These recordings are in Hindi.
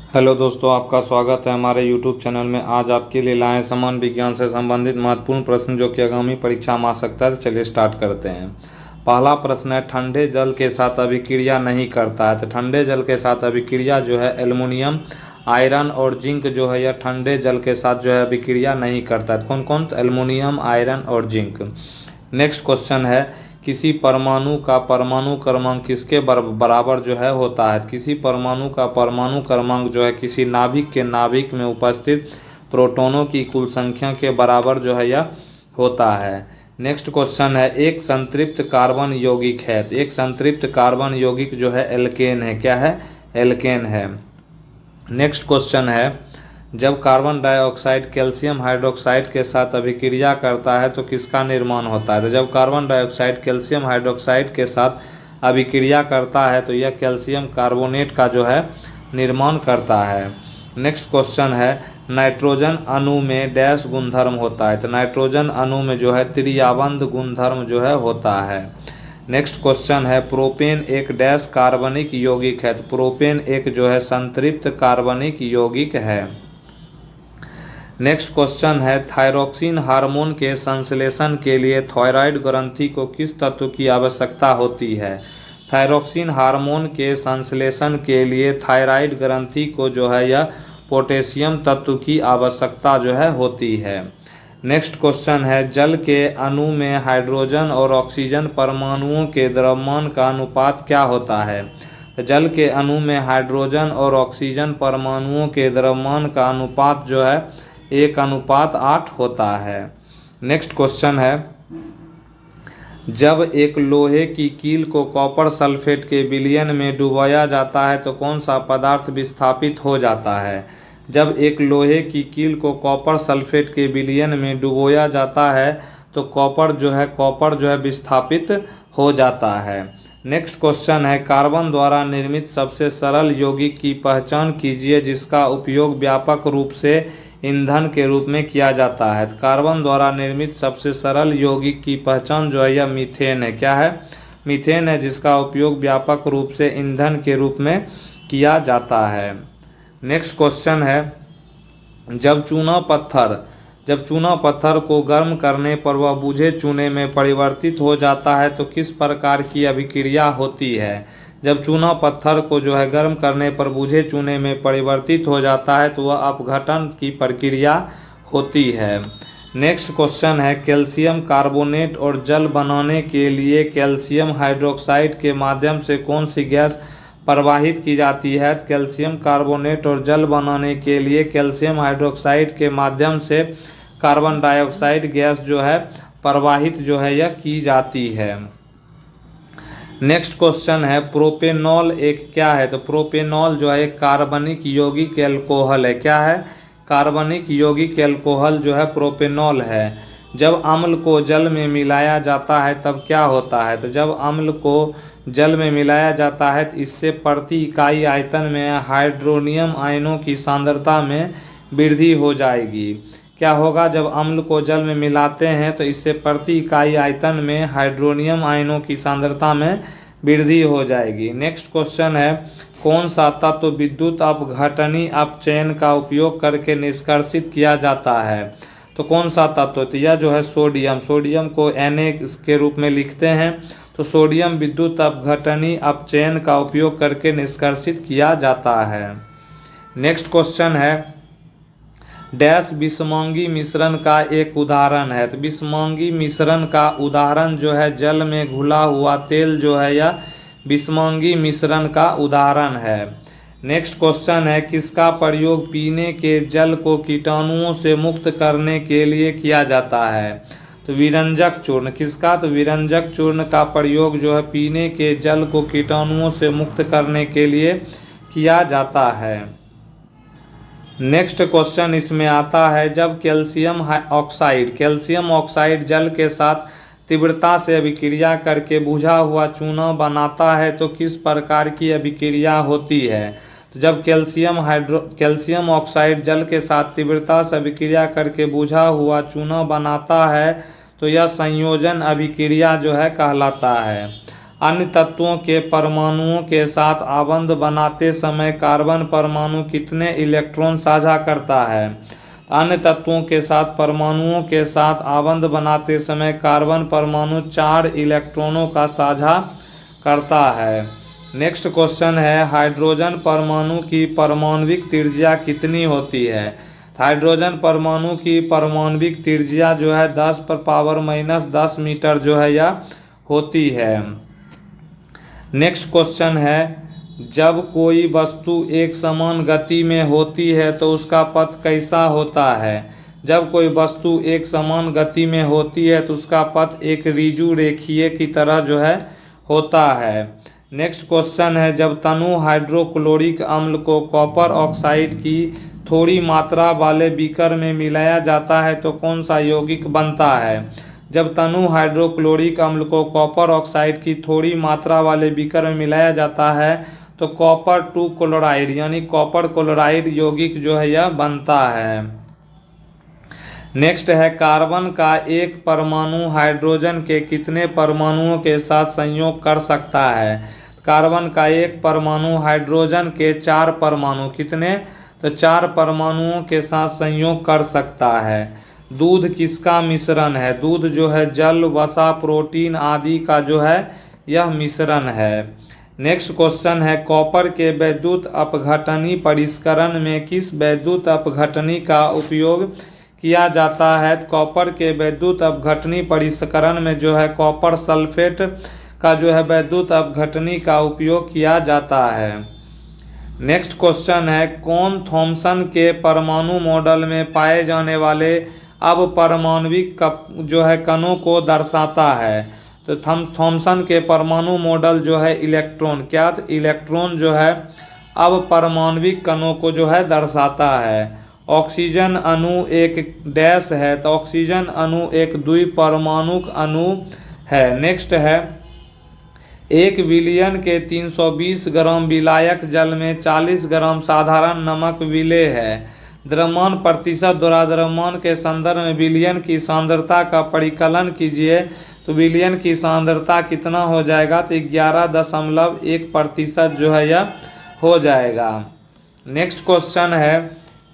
हेलो दोस्तों, आपका स्वागत है हमारे YouTube चैनल में। आज आपके लिए लाए समान विज्ञान से संबंधित महत्वपूर्ण प्रश्न जो कि आगामी परीक्षा में आ सकता है। तो चलिए स्टार्ट करते हैं। पहला प्रश्न है, ठंडे जल के साथ अभिक्रिया नहीं करता है। तो ठंडे जल के साथ अभिक्रिया जो है एल्युमिनियम, आयरन और जिंक जो है यह ठंडे जल के साथ जो है अभिक्रिया नहीं करता है। कौन कौन? तो एल्युमिनियम, आयरन और जिंक। नेक्स्ट क्वेश्चन है, किसी परमाणु का परमाणु क्रमांक किसके बराबर जो है होता है। किसी परमाणु का परमाणु क्रमांक जो है किसी नाभिक के नाभिक में उपस्थित प्रोटॉनों की कुल संख्या के बराबर जो है यह होता है। नेक्स्ट क्वेश्चन है, एक संतृप्त कार्बन यौगिक है। तो एक संतृप्त कार्बन यौगिक जो है एल्केन है। क्या है? एल्केन है। नेक्स्ट क्वेश्चन है, जब कार्बन डाइऑक्साइड कैल्शियम हाइड्रोक्साइड के साथ अभिक्रिया करता है तो किसका निर्माण होता है। तो जब कार्बन डाइऑक्साइड कैल्शियम हाइड्रोक्साइड के साथ अभिक्रिया करता है तो यह कैल्शियम कार्बोनेट का जो है निर्माण करता है। नेक्स्ट क्वेश्चन है, नाइट्रोजन अणु में डैश गुणधर्म होता है। तो नाइट्रोजन अणु में जो है त्रिआबंध गुणधर्म जो है होता है। नेक्स्ट क्वेश्चन है, प्रोपेन एक डैश कार्बनिक यौगिक है। तो प्रोपेन एक जो है संतृप्त कार्बनिक यौगिक है। नेक्स्ट क्वेश्चन है, थायरोक्सिन हार्मोन के संश्लेषण के लिए थायराइड ग्रंथि को किस तत्व की आवश्यकता होती है। थायरोक्सिन हार्मोन के संश्लेषण के लिए थायराइड ग्रंथि को जो है यह पोटेशियम तत्व की आवश्यकता जो है होती है। नेक्स्ट क्वेश्चन है, जल के अणु में हाइड्रोजन और ऑक्सीजन परमाणुओं के द्रव्यमान का अनुपात क्या होता है। जल के अणु में हाइड्रोजन और ऑक्सीजन परमाणुओं के द्रव्यमान का अनुपात जो है 1:8 होता है। नेक्स्ट क्वेश्चन है, जब एक लोहे की कील को कॉपर सल्फेट के विलयन में डुबाया जाता है तो कौन सा पदार्थ विस्थापित हो जाता है। जब एक लोहे की कील को कॉपर सल्फेट के विलयन में डुबोया जाता है तो कॉपर जो है विस्थापित हो जाता है। नेक्स्ट क्वेश्चन है, कार्बन द्वारा निर्मित सबसे सरल यौगिक की पहचान कीजिए जिसका उपयोग व्यापक रूप से ईंधन के रूप में किया जाता है। कार्बन द्वारा निर्मित सबसे सरल यौगिक की पहचान जो है यह मीथेन है। क्या है? मीथेन है, जिसका उपयोग व्यापक रूप से ईंधन के रूप में किया जाता है। नेक्स्ट क्वेश्चन है, जब चूना पत्थर को गर्म करने पर वह बुझे चूने में परिवर्तित हो जाता है तो किस प्रकार की अभिक्रिया होती है। जब चूना पत्थर को जो है गर्म करने पर बुझे चूने में परिवर्तित हो जाता है तो वह अपघटन की प्रक्रिया होती है। नेक्स्ट क्वेश्चन है, कैल्शियम कार्बोनेट और जल बनाने के लिए कैल्शियम हाइड्रोक्साइड के माध्यम से कौन सी गैस प्रवाहित की जाती है। कैल्शियम कार्बोनेट और जल बनाने के लिए कैल्शियम हाइड्रोक्साइड के माध्यम से कार्बन डाइऑक्साइड गैस जो है प्रवाहित जो है यह की जाती है। नेक्स्ट क्वेश्चन है, प्रोपेनॉल एक क्या है। तो प्रोपेनॉल जो है एक कार्बनिक यौगिक एल्कोहल है। क्या है? कार्बनिक यौगिक एल्कोहल जो है प्रोपेनॉल है। जब अम्ल को जल में मिलाया जाता है तब क्या होता है। तो जब अम्ल को जल में मिलाया जाता है तो इससे प्रति इकाई आयतन में हाइड्रोनियम आयनों की सांद्रता में वृद्धि हो जाएगी। क्या होगा? जब अम्ल को जल में मिलाते हैं तो इससे प्रति इकाई आयतन में हाइड्रोनियम आयनों की सांद्रता में वृद्धि हो जाएगी। नेक्स्ट क्वेश्चन है, कौन सा तत्व विद्युत अपघटनी अपचयन का उपयोग करके निष्कर्षित किया जाता है। तो कौन सा तत्व? तो यह जो है सोडियम को Na के रूप में लिखते हैं। तो सोडियम विद्युत अपघटनी अपचयन का उपयोग करके निष्कर्षित किया जाता है। नेक्स्ट क्वेश्चन है, डैश विषमांगी मिश्रण का एक उदाहरण है। तो विषमांगी मिश्रण का उदाहरण जो है जल में घुला हुआ तेल जो है यह विषमांगी मिश्रण का उदाहरण है। नेक्स्ट क्वेश्चन है, किसका प्रयोग पीने के जल को कीटाणुओं से मुक्त करने के लिए किया जाता है। तो विरंजक चूर्ण। किसका? तो विरंजक चूर्ण का प्रयोग जो है पीने के जल को कीटाणुओं से मुक्त करने के लिए किया जाता है। नेक्स्ट क्वेश्चन इसमें आता है, जब कैल्शियम ऑक्साइड जल के साथ तीव्रता से अभिक्रिया करके बुझा हुआ चूना बनाता है तो किस प्रकार की अभिक्रिया होती है। तो जब कैल्शियम ऑक्साइड जल के साथ तीव्रता से अभिक्रिया करके बुझा हुआ चूना बनाता है तो यह संयोजन अभिक्रिया जो है कहलाता है। अन्य तत्वों के परमाणुओं के साथ आबंध बनाते समय कार्बन परमाणु कितने इलेक्ट्रॉन साझा करता है? अन्य तत्वों के साथ परमाणुओं के साथ आबंध बनाते समय कार्बन परमाणु 4 इलेक्ट्रॉनों का साझा करता है। नेक्स्ट क्वेश्चन है, हाइड्रोजन परमाणु की परमाणविक त्रिज्या कितनी होती है? हाइड्रोजन परमाणु की परमाणविक त्रिज्या जो है 10⁻⁻10 मीटर जो है यह होती है। नेक्स्ट क्वेश्चन है, जब कोई वस्तु एक समान गति में होती है तो उसका पथ कैसा होता है? जब कोई वस्तु एक समान गति में होती है तो उसका पथ एक ऋजु रेखीय की तरह जो है होता है। नेक्स्ट क्वेश्चन है, जब तनु हाइड्रोक्लोरिक अम्ल को कॉपर ऑक्साइड की थोड़ी मात्रा वाले बीकर में मिलाया जाता है तो कौन सा यौगिक बनता है? जब तनु हाइड्रोक्लोरिक अम्ल को कॉपर ऑक्साइड की थोड़ी मात्रा वाले बीकर में मिलाया जाता है तो कॉपर 2 क्लोराइड यानी कॉपर क्लोराइड यौगिक जो है यह बनता है। नेक्स्ट है, कार्बन का एक परमाणु हाइड्रोजन के कितने परमाणुओं के साथ संयोग कर सकता है? कार्बन का एक परमाणु हाइड्रोजन के 4 परमाणु कितने? तो 4 परमाणुओं के साथ संयोग कर सकता है। दूध किसका मिश्रण है? दूध जो है जल, वसा, प्रोटीन आदि का जो है यह मिश्रण है। नेक्स्ट क्वेश्चन है, कॉपर के वैद्युत अपघटनी परिष्करण में किस वैद्युत अपघटनी का उपयोग किया जाता है? कॉपर के वैद्युत अपघटनी परिष्करण में जो है कॉपर सल्फेट का जो है वैद्युत अपघटनी का उपयोग किया जाता है। नेक्स्ट क्वेश्चन है, कौन थॉमसन के परमाणु मॉडल में पाए जाने वाले अब परमाणविक जो है कणों को दर्शाता है? तो थॉमसन के परमाणु मॉडल जो है इलेक्ट्रॉन क्या? तो इलेक्ट्रॉन जो है अब परमाणविक कणों को जो है दर्शाता है। ऑक्सीजन अणु एक डैश है तो ऑक्सीजन अणु एक द्विपरमाणुक अणु है। नेक्स्ट है, 1 बिलियन के 320 ग्राम विलायक जल में 40 ग्राम साधारण नमक विलेय है। द्रव्यमान प्रतिशत द्वारा द्रव्यमान के संदर्भ में विलयन की सांद्रता का परिकलन कीजिए तो विलयन की सांद्रता कितना हो जाएगा? तो 11.1% जो है यह हो जाएगा। नेक्स्ट क्वेश्चन है,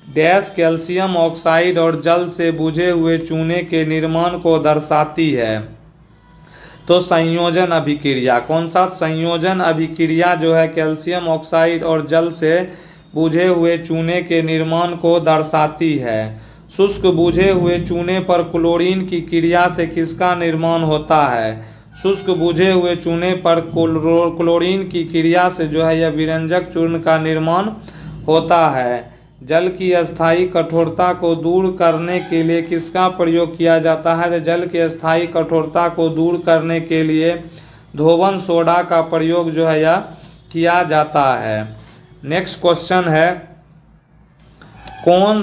डैश कैल्शियम ऑक्साइड और जल से बुझे हुए चूने के निर्माण को दर्शाती है? तो संयोजन अभिक्रिया। कौन सा? संयोजन अभिक्रिया जो है कैल्शियम ऑक्साइड और जल से बुझे हुए चूने के निर्माण को दर्शाती है। शुष्क बुझे हुए चूने पर क्लोरीन की क्रिया से किसका निर्माण होता है? शुष्क बुझे हुए चूने पर क्लोरीन की क्रिया से जो है यह विरंजक चूर्ण का निर्माण होता है। जल की अस्थायी कठोरता को दूर करने के लिए किसका प्रयोग किया जाता है? तो जल की अस्थायी कठोरता को दूर करने के लिए धोवन सोडा का प्रयोग जो है यह किया जाता है। नेक्स्ट क्वेश्चन है, कौन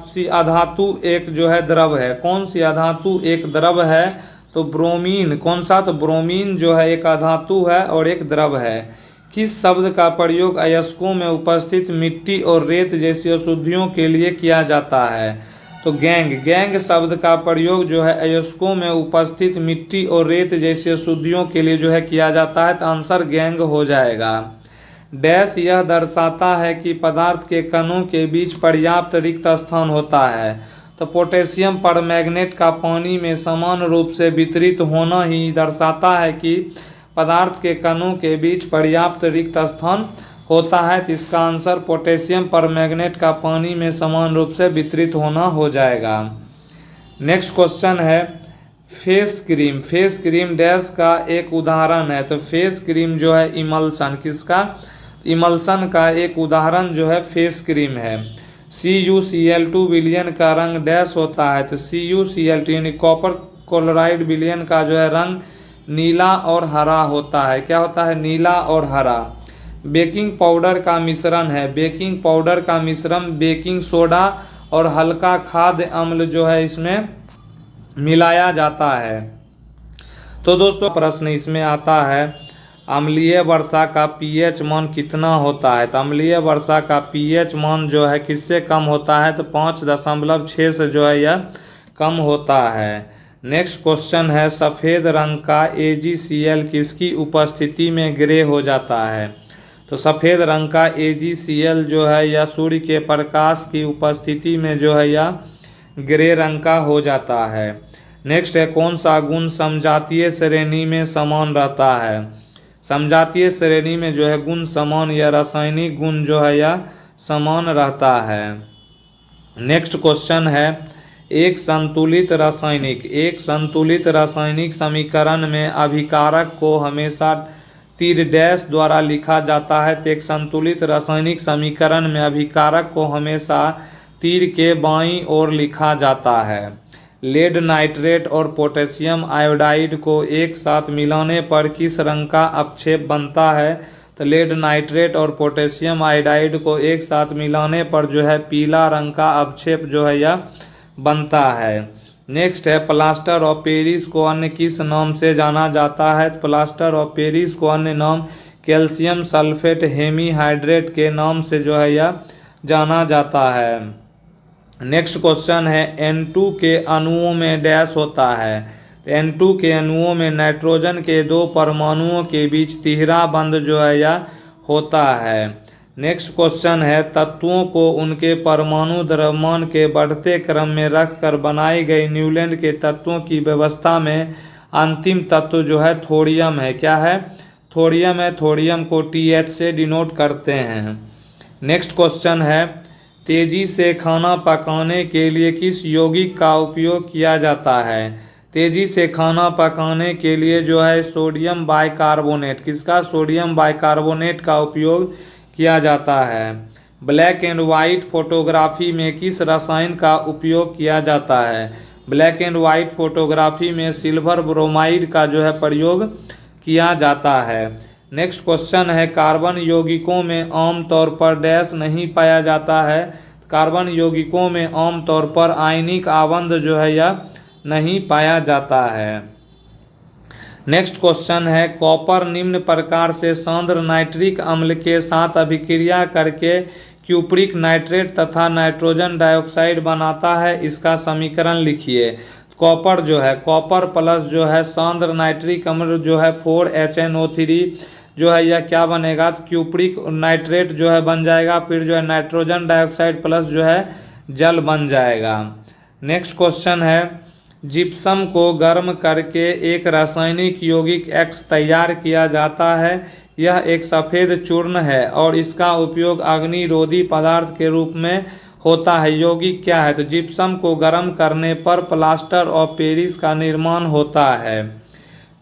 सी अधातु एक जो है द्रव है? कौन सी अधातु एक द्रव है? तो ब्रोमीन। कौन सा? तो ब्रोमीन जो है एक अधातु है और एक द्रव है। किस शब्द का प्रयोग अयस्कों में उपस्थित मिट्टी और रेत जैसी अशुद्धियों के लिए किया जाता है? तो गैंग शब्द का प्रयोग जो है अयस्कों में उपस्थित मिट्टी और रेत जैसी अशुद्धियों के लिए जो है किया जाता है। तो आंसर गैंग हो जाएगा। डैश यह दर्शाता है कि पदार्थ के कणों के बीच पर्याप्त रिक्त स्थान होता है। तो पोटेशियम परमैंगनेट का पानी में समान रूप से वितरित होना ही दर्शाता है कि पदार्थ के कणों के बीच पर्याप्त रिक्त स्थान होता है। तो इसका आंसर पोटेशियम परमैंगनेट का पानी में समान रूप से वितरित होना हो जाएगा। नेक्स्ट क्वेश्चन है, face cream. Face cream dash का एक उदाहरण है? तो फेस क्रीम जो है इमल्सन। किसका? इमल्सन का एक उदाहरण जो है फेस क्रीम है। CuCl2 विलयन का रंग डैश होता है? तो CuCl2 यानी कॉपर क्लोराइड विलयन का जो है रंग नीला और हरा होता है। क्या होता है? नीला और हरा। बेकिंग पाउडर का मिश्रण है। बेकिंग पाउडर का मिश्रण बेकिंग सोडा और हल्का खाद्य अम्ल जो है इसमें मिलाया जाता है। तो दोस्तों प्रश्न इसमें आता है, अम्लीय वर्षा का pH मान कितना होता है? तो अम्लीय वर्षा का pH मान जो है किससे कम होता है? तो 5.6 से जो है यह कम होता है। नेक्स्ट क्वेश्चन है सफ़ेद रंग का AgCl किसकी उपस्थिति में ग्रे हो जाता है। तो सफ़ेद रंग का AgCl जो है यह सूर्य के प्रकाश की उपस्थिति में जो है यह ग्रे रंग का हो जाता है। नेक्स्ट है कौन सा गुण समजातीय श्रेणी में समान रहता है। समजातीय श्रेणी में जो है गुण समान या रासायनिक गुण जो है यह समान रहता है। नेक्स्ट क्वेश्चन है एक संतुलित रासायनिक समीकरण में अभिकारक को हमेशा तीर डैश द्वारा लिखा जाता है। तो एक संतुलित रासायनिक समीकरण में अभिकारक को हमेशा तीर के बाईं ओर लिखा जाता है। लेड नाइट्रेट और पोटेशियम आयोडाइड को एक साथ मिलाने पर किस रंग का अपक्षेप बनता है। तो लेड नाइट्रेट और पोटेशियम आयोडाइड को एक साथ मिलाने पर जो है पीला रंग का अपक्षेप जो है यह बनता है। नेक्स्ट है प्लास्टर ऑफ पेरिस को अन्य किस नाम से जाना जाता है। तो प्लास्टर ऑफ पेरिस को अन्य नाम कैल्शियम सल्फेट हेमीहाइड्रेट के नाम से जो है यह जाना जाता है। नेक्स्ट क्वेश्चन है N2 के अणुओं में डैश होता है। तो N2 के अणुओं में नाइट्रोजन के दो परमाणुओं के बीच तिहरा बंध जो है यह होता है। नेक्स्ट क्वेश्चन है तत्वों को उनके परमाणु द्रव्यमान के बढ़ते क्रम में रखकर बनाई गई न्यूलैंड के तत्वों की व्यवस्था में अंतिम तत्व जो है थोरियम है। क्या है? थोरियम है। थोरियम को TH से डिनोट करते हैं। नेक्स्ट क्वेश्चन है तेजी से खाना पकाने के लिए किस यौगिक का उपयोग किया जाता है। तेजी से खाना पकाने के लिए जो है सोडियम बाइकार्बोनेट, किसका? सोडियम बाइकार्बोनेट का उपयोग किया जाता है। ब्लैक एंड वाइट फोटोग्राफी में किस रसायन का उपयोग किया जाता है। ब्लैक एंड वाइट फोटोग्राफी में सिल्वर ब्रोमाइड का जो है प्रयोग किया जाता है। नेक्स्ट क्वेश्चन है कार्बन यौगिकों में आमतौर पर डैश नहीं पाया जाता है। कार्बन यौगिकों में आमतौर पर आयनिक आबंध जो है यह नहीं पाया जाता है। नेक्स्ट क्वेश्चन है कॉपर निम्न प्रकार से सांद्र नाइट्रिक अम्ल के साथ अभिक्रिया करके क्यूप्रिक नाइट्रेट तथा नाइट्रोजन डाइऑक्साइड बनाता है। इसका समीकरण लिखिए। कॉपर जो है कॉपर प्लस जो है सांद्र नाइट्रिक अम्ल जो है 4HNO3 जो है यह क्या बनेगा? तो क्यूप्रिक नाइट्रेट जो है बन जाएगा। फिर जो है नाइट्रोजन डाइऑक्साइड प्लस जो है जल बन जाएगा। नेक्स्ट क्वेश्चन है जिप्सम को गर्म करके एक रासायनिक यौगिक X तैयार किया जाता है। यह एक सफ़ेद चूर्ण है और इसका उपयोग अग्निरोधी पदार्थ के रूप में होता है। यौगिक क्या है? तो जिप्सम को गर्म करने पर प्लास्टर ऑफ पेरिस का निर्माण होता है।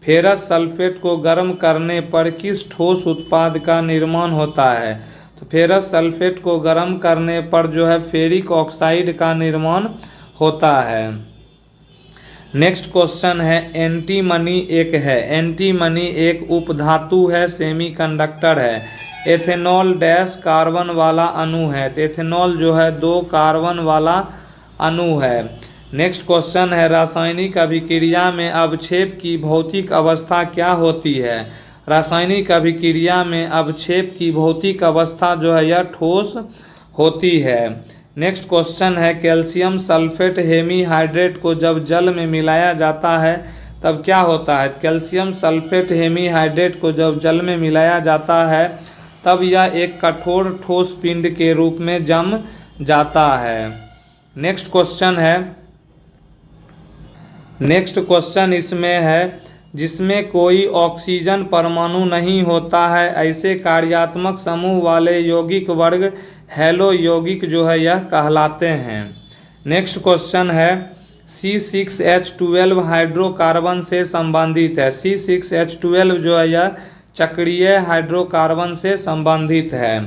फेरस सल्फेट को गर्म करने पर किस ठोस उत्पाद का निर्माण होता है। तो फेरस सल्फेट को गर्म करने पर जो है फेरिक ऑक्साइड का निर्माण होता है। नेक्स्ट क्वेश्चन है एंटीमनी एंटीमनी एक उपधातु है, सेमीकंडक्टर है। एथेनॉल डैश कार्बन वाला अणु है। तो एथेनॉल जो है 2 कार्बन वाला अणु है। नेक्स्ट क्वेश्चन है रासायनिक अभिक्रिया में अवक्षेप की भौतिक अवस्था क्या होती है। रासायनिक अभिक्रिया में अवक्षेप की भौतिक अवस्था जो है यह ठोस होती है। नेक्स्ट क्वेश्चन है कैल्शियम सल्फेट हेमीहाइड्रेट को जब जल में मिलाया जाता है तब क्या होता है। कैल्शियम सल्फेट हेमीहाइड्रेट को जब जल में मिलाया जाता है तब यह एक कठोर ठोस पिंड के रूप में जम जाता है। नेक्स्ट क्वेश्चन इसमें है जिसमें कोई ऑक्सीजन परमाणु नहीं होता है ऐसे कार्यात्मक समूह वाले यौगिक वर्ग हैलो यौगिक जो है यह कहलाते हैं। नेक्स्ट क्वेश्चन है C6H12 हाइड्रोकार्बन से संबंधित है। C6H12 जो है यह चक्रीय हाइड्रोकार्बन से संबंधित है।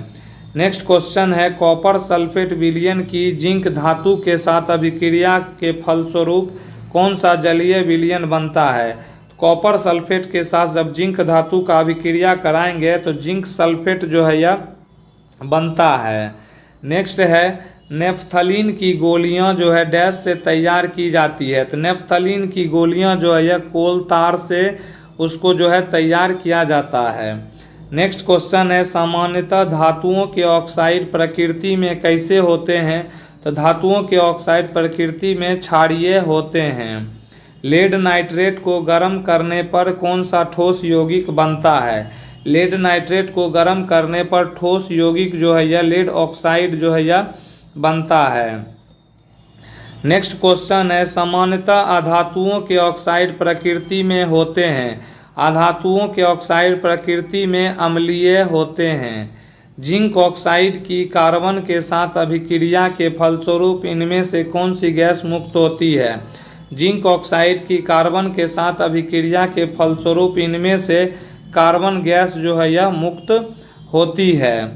नेक्स्ट क्वेश्चन है कॉपर सल्फेट विलयन की जिंक धातु के साथ अभिक्रिया के फलस्वरूप कौन सा जलीय विलयन बनता है। कॉपर सल्फेट के साथ जब जिंक धातु का अभिक्रिया कराएंगे तो जिंक सल्फेट जो है यह बनता है। नेक्स्ट है नेफ्थलीन की गोलियां जो है डैश से तैयार की जाती है। तो नेफ्थलीन की गोलियां जो है यह कोल तार से उसको जो है तैयार किया जाता है। नेक्स्ट क्वेश्चन है सामान्यतः धातुओं के ऑक्साइड प्रकृति में कैसे होते हैं। तो धातुओं के ऑक्साइड प्रकृति में क्षारीय होते हैं। लेड नाइट्रेट को गर्म करने पर कौन सा ठोस यौगिक बनता है? लेड नाइट्रेट को गर्म करने पर ठोस यौगिक जो है यह लेड ऑक्साइड जो है यह बनता है। नेक्स्ट क्वेश्चन है, सामान्यतः अधातुओं के ऑक्साइड प्रकृति में होते हैं। अधातुओं के ऑक्साइड प्रकृति में अम्लीय होते हैं। जिंक ऑक्साइड की कार्बन के साथ अभिक्रिया के फलस्वरूप इनमें से कौन सी गैस मुक्त होती है? जिंक ऑक्साइड की कार्बन के साथ अभिक्रिया के फलस्वरूप इनमें से कार्बन गैस जो है यह मुक्त होती है।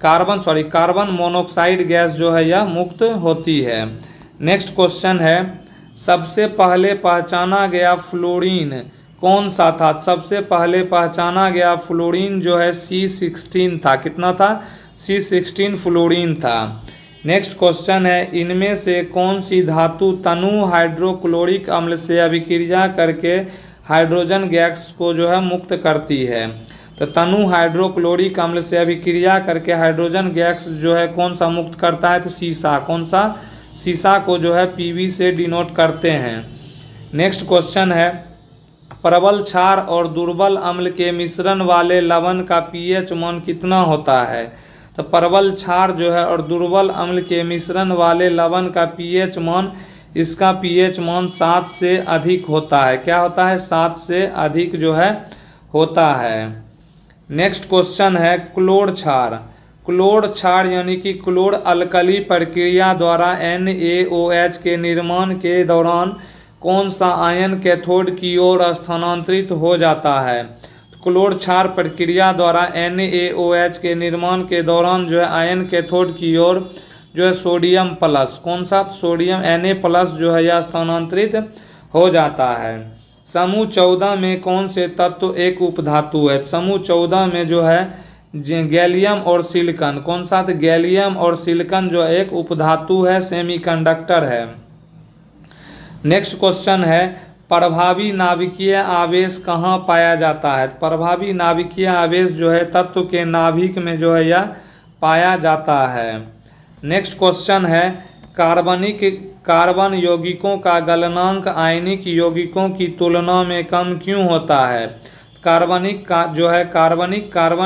कार्बन मोनोऑक्साइड गैस जो है यह मुक्त होती है। नेक्स्ट क्वेश्चन है, सबसे पहले पहचाना गया फ्लोरीन कौन सा था? सबसे पहले पहचाना गया फ्लोरीन जो है C16 था। कितना था? C16 फ्लोरीन था। नेक्स्ट क्वेश्चन है, इनमें से कौन सी धातु तनु हाइड्रोक्लोरिक अम्ल से अभिक्रिया करके हाइड्रोजन गैस को जो है मुक्त करती है? तो तनु हाइड्रोक्लोरिक अम्ल से अभिक्रिया करके हाइड्रोजन गैस जो है कौन सा मुक्त करता है? तो सीसा। कौन सा? सीसा को जो है Pb से डिनोट करते हैं। नेक्स्ट क्वेश्चन है, प्रबल क्षार और दुर्बल अम्ल के मिश्रण वाले लवण का pH मान कितना होता है? तो प्रबल क्षार जो है और दुर्बल अम्ल के मिश्रण वाले लवण का pH मान, इसका pH मान 7 से अधिक होता है। क्या होता है? 7 से अधिक जो है होता है। नेक्स्ट क्वेश्चन है, क्लोर क्षार। क्लोर क्षार यानी कि क्लोर अल्कली प्रक्रिया द्वारा NaOH के निर्माण के दौरान कौन सा आयन कैथोड की ओर स्थानांतरित हो जाता है? क्लोर क्षार प्रक्रिया द्वारा NaOH के निर्माण के दौरान जो है आयन कैथोड की ओर जो है सोडियम प्लस, कौन सा? सोडियम Na+ जो है यह स्थानांतरित हो जाता है। समूह 14 में कौन से तत्व एक उपधातु है? समूह 14 में जो है गैलियम और सिलिकॉन, कौन सा? तो गैलियम और सिलिकॉन जो एक उपधातु है, सेमीकंडक्टर है। नेक्स्ट क्वेश्चन है, प्रभावी नाभिकीय आवेश कहाँ पाया जाता है? प्रभावी नाभिकीय आवेश जो है तत्व के नाभिक में जो है यह पाया जाता है। नेक्स्ट क्वेश्चन है, कार्बन यौगिकों का गलनांक आयनिक यौगिकों की तुलना में कम क्यों होता है? कार्बन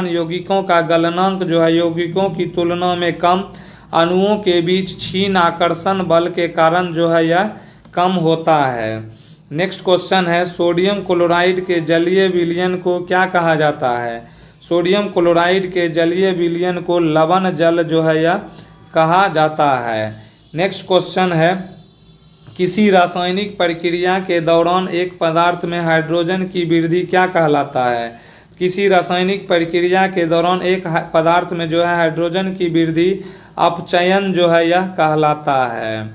यौगिकों का गलनांक जो है यौगिकों की तुलना में कम, अणुओं के बीच क्षीण आकर्षण बल के कारण जो है यह कम होता है। नेक्स्ट क्वेश्चन है, सोडियम क्लोराइड के जलीय विलयन को क्या कहा जाता है? सोडियम क्लोराइड के जलीय विलयन को लवण जल जो है यह कहा जाता है। नेक्स्ट क्वेश्चन है, किसी रासायनिक प्रक्रिया के दौरान एक पदार्थ में हाइड्रोजन की वृद्धि क्या कहलाता है? किसी रासायनिक प्रक्रिया के दौरान एक पदार्थ में जो है हाइड्रोजन की वृद्धि अपचयन जो है यह कहलाता है।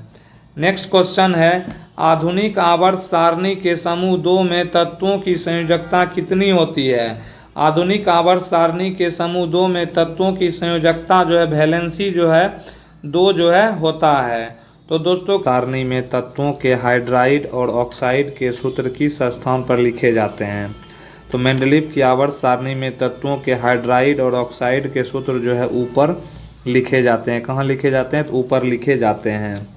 नेक्स्ट क्वेश्चन है, आधुनिक आवर्त सारणी के समूह 2 में तत्वों की संयोजकता कितनी होती है? आधुनिक आवर्त सारणी के समूह 2 में तत्वों की संयोजकता जो है वैलेंसी जो है 2 जो है होता है। तो दोस्तों, सारणी में तत्वों के हाइड्राइड और ऑक्साइड के सूत्र किस स्थान पर लिखे जाते हैं? तो मेंडलीव की आवर्त सारणी में तत्वों के हाइड्राइड और ऑक्साइड के सूत्र जो है ऊपर लिखे जाते हैं। कहाँ लिखे जाते हैं? तो ऊपर लिखे जाते हैं।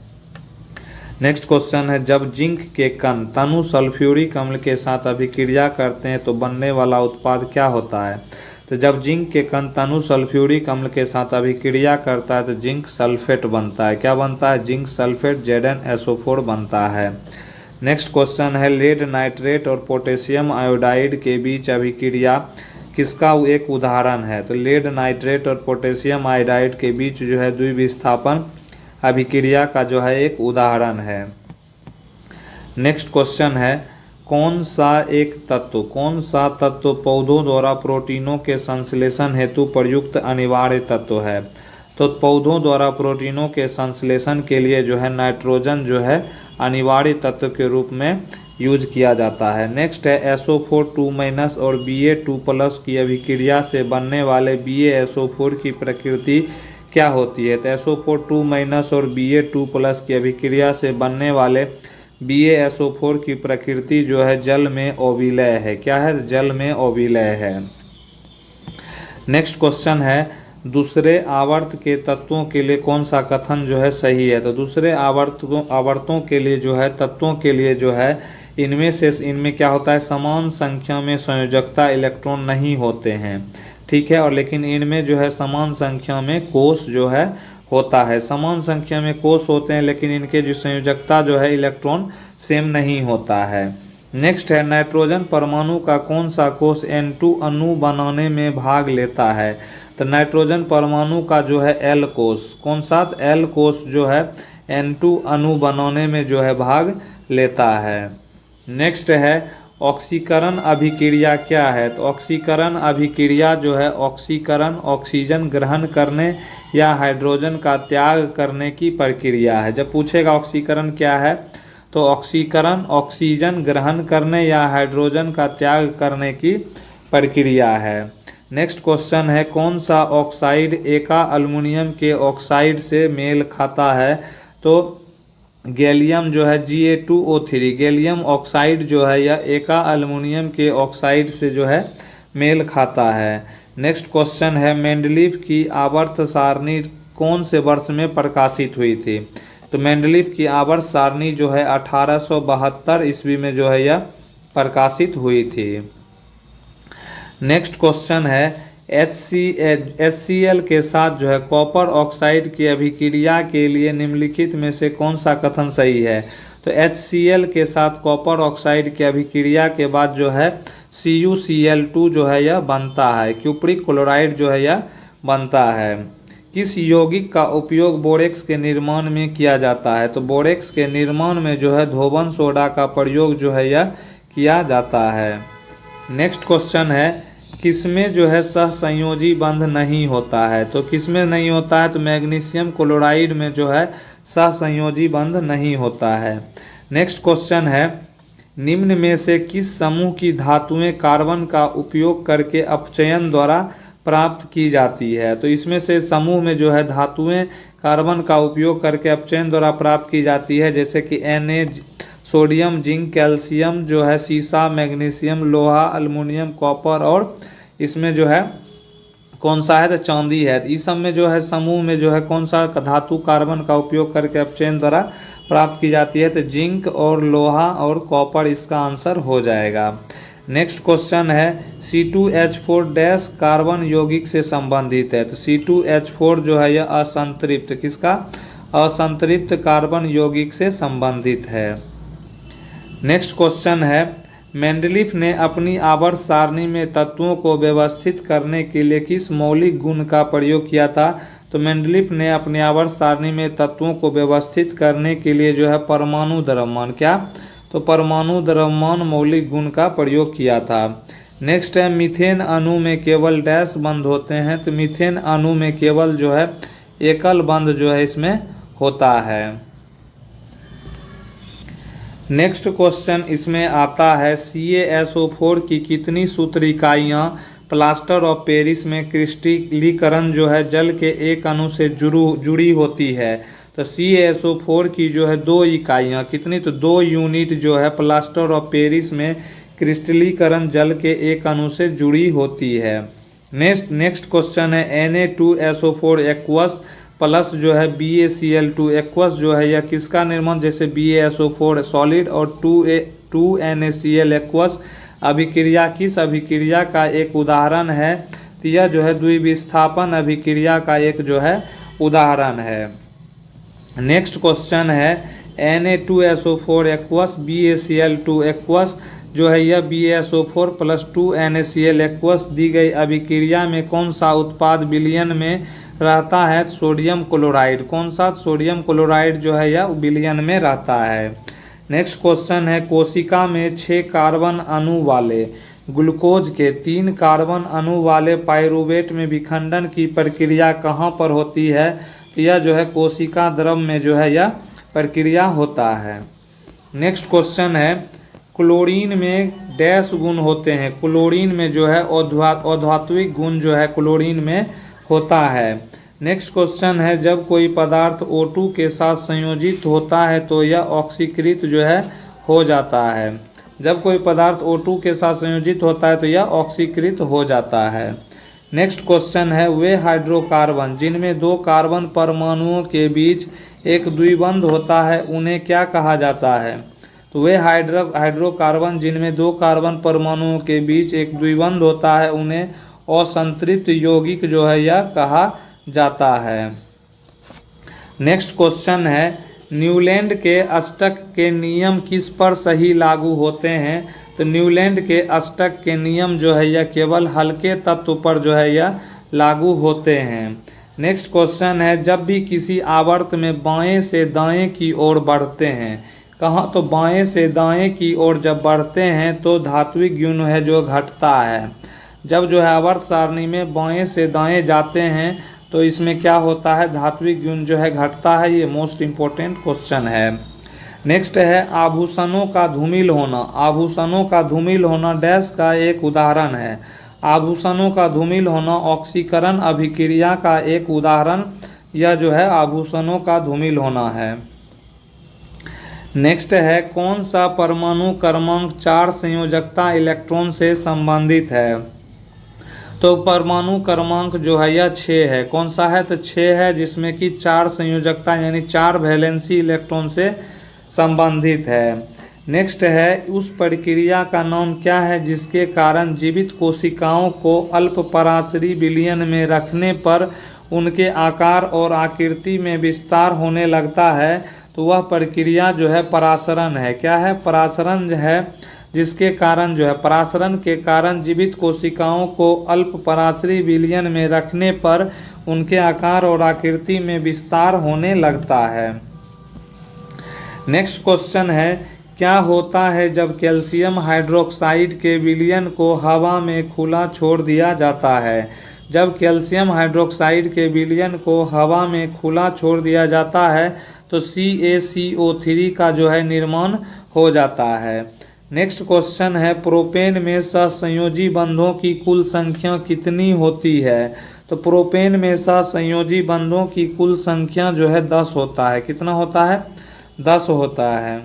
नेक्स्ट क्वेश्चन है, जब जिंक के कण तनु सल्फ्यूरिक अम्ल के साथ अभिक्रिया करते हैं तो बनने वाला उत्पाद क्या होता है? तो जब जिंक के कण तनु सल्फ्यूरिक अम्ल के साथ अभिक्रिया करता है तो जिंक सल्फेट बनता है। क्या बनता है? जिंक सल्फेट ZnSO4 बनता है। नेक्स्ट क्वेश्चन है, लेड नाइट्रेट और पोटेशियम आयोडाइड के बीच अभिक्रिया किसका एक उदाहरण है? तो लेड नाइट्रेट और पोटेशियम आयोडाइड के बीच जो है द्विविस्थापन अभिक्रिया का जो है एक उदाहरण है। नेक्स्ट क्वेश्चन है, कौन सा तत्व पौधों द्वारा प्रोटीनों के संश्लेषण हेतु प्रयुक्त अनिवार्य तत्व है? तो पौधों द्वारा प्रोटीनों के संश्लेषण के लिए जो है नाइट्रोजन जो है अनिवार्य तत्व के रूप में यूज किया जाता है। नेक्स्ट है, SO4 2- और Ba2+ की अभिक्रिया से बनने वाले BaSO4 की प्रकृति क्या होती है? तो SO4 2- और Ba2+ की अभिक्रिया से बनने वाले BaSO4 की प्रकृति जो है जल में अविलय है। क्या है? जल में अविलय है। नेक्स्ट क्वेश्चन है, दूसरे आवर्त के तत्वों के लिए कौन सा कथन जो है सही है? तो दूसरे आवर्तों के लिए जो है तत्वों के लिए जो है इनमें क्या होता है, समान संख्या में संयोजकता इलेक्ट्रॉन नहीं होते हैं, ठीक है। और लेकिन इनमें जो है समान संख्या में कोष जो है होता है, समान संख्या में कोष होते हैं लेकिन इनके जो संयोजकता जो है इलेक्ट्रॉन सेम नहीं होता है। नेक्स्ट है, नाइट्रोजन परमाणु का कौन सा कोष N2 अणु बनाने में भाग लेता है? तो नाइट्रोजन परमाणु का जो है L कोष, कौन सा L कोष जो है N2 अणु बनाने में जो है भाग लेता है। नेक्स्ट है, ऑक्सीकरण अभिक्रिया क्या है? तो ऑक्सीकरण अभिक्रिया जो है ऑक्सीकरण ऑक्सीजन ग्रहण करने या हाइड्रोजन का त्याग करने की प्रक्रिया है। जब पूछेगा ऑक्सीकरण क्या है, तो ऑक्सीकरण ऑक्सीजन ग्रहण करने या हाइड्रोजन का त्याग करने की प्रक्रिया है। नेक्स्ट क्वेश्चन है, कौन सा ऑक्साइड एका अल्युमिनियम के ऑक्साइड से मेल खाता है? तो गैलियम जो है Ga2O3, गैलियम ऑक्साइड जो है यह एका अल्युमिनियम के ऑक्साइड से जो है मेल खाता है। नेक्स्ट क्वेश्चन है, मेंडलीफ की आवर्त सारणी कौन से वर्ष में प्रकाशित हुई थी? तो मेंडलीफ की आवर्त सारणी जो है 1872 ईस्वी में जो है यह प्रकाशित हुई थी। नेक्स्ट क्वेश्चन है, HCl के साथ जो है कॉपर ऑक्साइड की अभिक्रिया के लिए निम्नलिखित में से कौन सा कथन सही है? तो HCl के साथ कॉपर ऑक्साइड की अभिक्रिया के बाद जो है CuCl2 जो है यह बनता है, क्यूप्रिक क्लोराइड जो है यह बनता है। किस यौगिक का उपयोग बोरेक्स के निर्माण में किया जाता है? तो बोरेक्स के निर्माण में जो है धोबन सोडा का प्रयोग जो है यह किया जाता है। नेक्स्ट क्वेश्चन है, किसमें जो है सहसंयोजी बंध नहीं होता है? तो किसमें नहीं होता है? तो मैग्नीशियम क्लोराइड में जो है सहसंयोजी बंध नहीं होता है। नेक्स्ट क्वेश्चन है, निम्न में से किस समूह की धातुएं कार्बन का उपयोग करके अपचयन द्वारा प्राप्त की जाती है? तो इसमें से समूह में जो है धातुएं कार्बन का उपयोग करके अपचयन द्वारा प्राप्त की जाती है, जैसे कि Na, सोडियम, जिंक, कैल्शियम जो है, सीसा, मैग्नीशियम, लोहा, अल्युमिनियम, कॉपर, और इसमें जो है कौन सा है? तो चांदी है। इस सब में जो है समूह में जो है कौन सा धातु कार्बन का उपयोग करके अपचयन द्वारा प्राप्त की जाती है? तो जिंक और लोहा और कॉपर इसका आंसर हो जाएगा। नेक्स्ट क्वेश्चन है, C2H4 डैश कार्बन यौगिक से संबंधित है? तो C2H4 जो है यह असंतृप्त, किसका? असंतृप्त कार्बन यौगिक से संबंधित है। नेक्स्ट क्वेश्चन है, मेंडलीफ ने अपनी आवर्त सारणी में तत्वों को व्यवस्थित करने के लिए किस मौलिक गुण का प्रयोग किया था? तो मेंडलीफ ने अपनी आवर्त सारणी में तत्वों को व्यवस्थित करने के लिए जो है परमाणु द्रव्यमान, क्या? तो परमाणु द्रव्यमान मौलिक गुण का प्रयोग किया था। नेक्स्ट है, मीथेन अणु में केवल डैश बंध होते हैं? तो मीथेन अणु में केवल जो है एकल बंध जो है इसमें होता है। नेक्स्ट क्वेश्चन इसमें आता है, CaSO4 की कितनी सूत्र इकाइयाँ प्लास्टर ऑफ पेरिस में क्रिस्टलीकरण जो है जल के एक अणु से जुड़ी होती है? तो CaSO4 की जो है 2 इकाइयाँ, कितनी? तो 2 यूनिट जो है प्लास्टर ऑफ पेरिस में क्रिस्टलीकरण जल के एक अणु से जुड़ी होती है। नेक्स्ट क्वेश्चन है, Na2SO4 एक्वस प्लस जो है BaCl2 एक्वस जो है यह किसका निर्माण? जैसे BaSO4 सॉलिड और 2NaCl एक्वस अभिक्रिया किस अभिक्रिया का एक उदाहरण है? तो यह जो है द्विविस्थापन अभिक्रिया का एक जो है उदाहरण है। नेक्स्ट क्वेश्चन है, Na2SO4 एक्वस BaCl2 एक्वस जो है यह BaSO4 प्लस 2NaCl एक्वस दी गई अभिक्रिया में कौन सा उत्पाद विलयन में रहता है? Sodium chloride. कौन सा? सोडियम क्लोराइड जो है यह विलयन में रहता है। नेक्स्ट क्वेश्चन है, कोशिका में 6 कार्बन अणु वाले ग्लूकोज के 3 कार्बन अणु वाले पाइरूवेट में विखंडन की प्रक्रिया कहाँ पर होती है? तो यह जो है कोशिका द्रव में जो है यह प्रक्रिया होता है। नेक्स्ट क्वेश्चन है, क्लोरीन में डैश गुण होते हैं? क्लोरीन में जो है औधात्विक गुण जो है क्लोरीन में होता है। नेक्स्ट क्वेश्चन है, जब कोई पदार्थ O2 के साथ संयोजित होता है तो यह ऑक्सीकृत जो है हो जाता है। जब कोई पदार्थ O2 के साथ संयोजित होता है तो यह ऑक्सीकृत हो जाता है। नेक्स्ट क्वेश्चन है, वे हाइड्रोकार्बन जिनमें 2 कार्बन परमाणुओं के बीच एक द्विबंध होता है उन्हें क्या कहा जाता है? तो वे हाइड्रोकार्बन जिनमें दो कार्बन परमाणुओं के बीच एक द्विबंध होता है उन्हें असंतृप्त यौगिक जो है यह कहा जाता है। नेक्स्ट क्वेश्चन है, न्यूलैंड के अष्टक के नियम किस पर सही लागू होते हैं? तो न्यूलैंड के अष्टक के नियम जो है यह केवल हल्के तत्व पर जो है यह लागू होते हैं। नेक्स्ट क्वेश्चन है, जब भी किसी आवर्त में बाएं से दाएं की ओर बढ़ते हैं, कहाँ? तो बाएं से दाएं की ओर जब बढ़ते हैं तो धात्विक गुण है जो घटता है। जब जो है आवर्त सारणी में बाएं से दाएं जाते हैं तो इसमें क्या होता है? धात्विक गुण जो है घटता है। ये मोस्ट इम्पोर्टेंट क्वेश्चन है। नेक्स्ट है, आभूषणों का धूमिल होना। आभूषणों का धूमिल होना डैश का एक उदाहरण है। आभूषणों का धूमिल होना ऑक्सीकरण अभिक्रिया का एक उदाहरण यह जो है आभूषणों का धूमिल होना है। नेक्स्ट है, कौन सा परमाणु क्रमांक 4 संयोजकता इलेक्ट्रॉन से संबंधित है? तो परमाणु क्रमांक जो है यह 6 है। कौन सा है? तो 6 है, जिसमें कि 4 संयोजकता यानी 4 वैलेंसी इलेक्ट्रॉन से संबंधित है। नेक्स्ट है, उस प्रक्रिया का नाम क्या है जिसके कारण जीवित कोशिकाओं को अल्प पराशरी विलयन में रखने पर उनके आकार और आकृति में विस्तार होने लगता है? तो वह प्रक्रिया जो है परासरण है। क्या है? परासरण है, जिसके कारण जो है परासरण के कारण जीवित कोशिकाओं को अल्प पराशरी विलयन में रखने पर उनके आकार और आकृति में विस्तार होने लगता है। नेक्स्ट क्वेश्चन है, क्या होता है जब कैल्शियम हाइड्रोक्साइड के विलयन को हवा में खुला छोड़ दिया जाता है? जब कैल्शियम हाइड्रोक्साइड के विलयन को हवा में खुला छोड़ दिया जाता है तो CaCO3 का जो है निर्माण हो जाता है। नेक्स्ट क्वेश्चन है, प्रोपेन में सहसंयोजी बंधों की कुल संख्या कितनी होती है? तो प्रोपेन में सहसंयोजी बंधों की कुल संख्या जो है 10 होता है। कितना होता है? 10 होता है।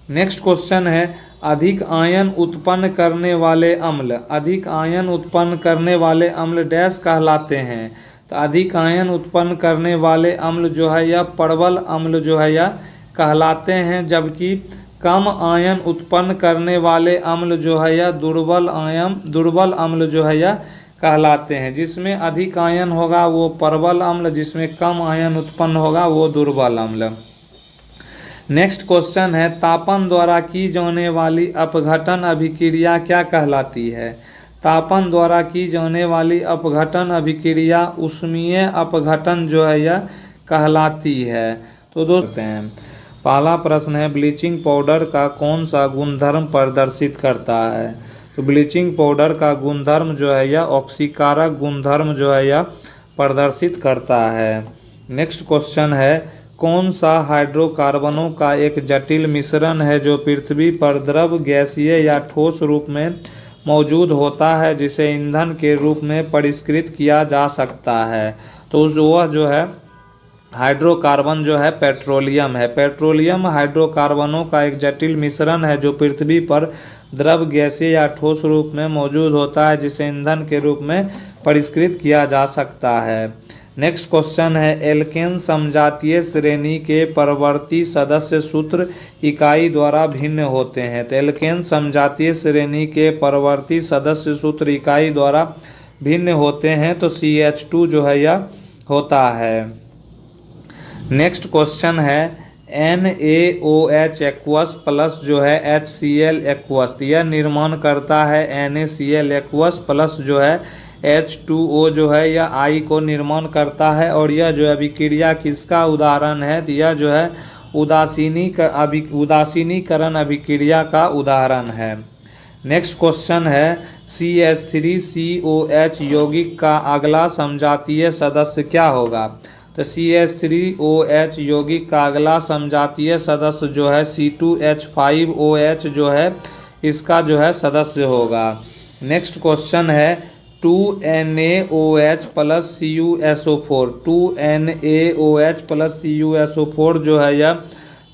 नेक्स्ट क्वेश्चन है, अधिक आयन उत्पन्न करने वाले अम्ल। अधिक आयन उत्पन्न करने वाले अम्ल डैश कहलाते हैं? तो अधिक आयन उत्पन्न करने वाले अम्ल जो है यह प्रबल अम्ल जो है यह कहलाते हैं, जबकि कम आयन उत्पन्न करने वाले अम्ल जो है यह दुर्बल अम्ल जो है यह कहलाते हैं। जिसमें अधिक आयन होगा वो प्रबल अम्ल, जिसमें कम आयन उत्पन्न होगा वो दुर्बल अम्ल। नेक्स्ट क्वेश्चन है, तापन द्वारा की जाने वाली अपघटन अभिक्रिया क्या कहलाती है? तापन द्वारा की जाने वाली अपघटन अभिक्रिया ऊष्मीय अपघटन जो है यह कहलाती है। तो दोस्तों हैं, पहला प्रश्न है, ब्लीचिंग पाउडर का कौन सा गुणधर्म प्रदर्शित करता है? तो ब्लीचिंग पाउडर का गुणधर्म जो है यह ऑक्सीकारक गुणधर्म जो है यह प्रदर्शित करता है। नेक्स्ट क्वेश्चन है, कौन सा हाइड्रोकार्बनों का एक जटिल मिश्रण है जो पृथ्वी पर द्रव, गैसीय या ठोस रूप में मौजूद होता है, जिसे ईंधन के रूप में परिष्कृत किया जा सकता है? तो वह जो है हाइड्रोकार्बन जो है पेट्रोलियम है। पेट्रोलियम हाइड्रोकार्बनों का एक जटिल मिश्रण है जो पृथ्वी पर द्रव, गैसीय या ठोस रूप में मौजूद होता है, जिसे ईंधन के रूप में परिष्कृत किया जा सकता है। नेक्स्ट क्वेश्चन है, एल्केन समजातीय श्रेणी के परवर्ती सदस्य सूत्र इकाई द्वारा भिन्न होते हैं? तो एल्केन समजातीय श्रेणी के परवर्ती सदस्य सूत्र इकाई द्वारा भिन्न होते हैं, तो CH2 जो है यह होता है। नेक्स्ट क्वेश्चन है, NaOH एक्वस प्लस जो है HCl एक्वस, यह निर्माण करता है NaCl एक्वस प्लस जो है H2O जो है यह I को निर्माण करता है। और यह जो है अभिक्रिया किसका उदाहरण है? तो यह जो है उदासीनीकरण अभिक्रिया का उदाहरण है। नेक्स्ट क्वेश्चन है, CH3COH यौगिक का अगला समजातीय सदस्य क्या होगा? तो CH3OH यौगिक का अगला समजातीय सदस्य जो है C2H5OH जो है इसका जो है सदस्य होगा। नेक्स्ट क्वेश्चन है, 2NaOH plus CuSO4। 2NaOH plus CuSO4 जो है यह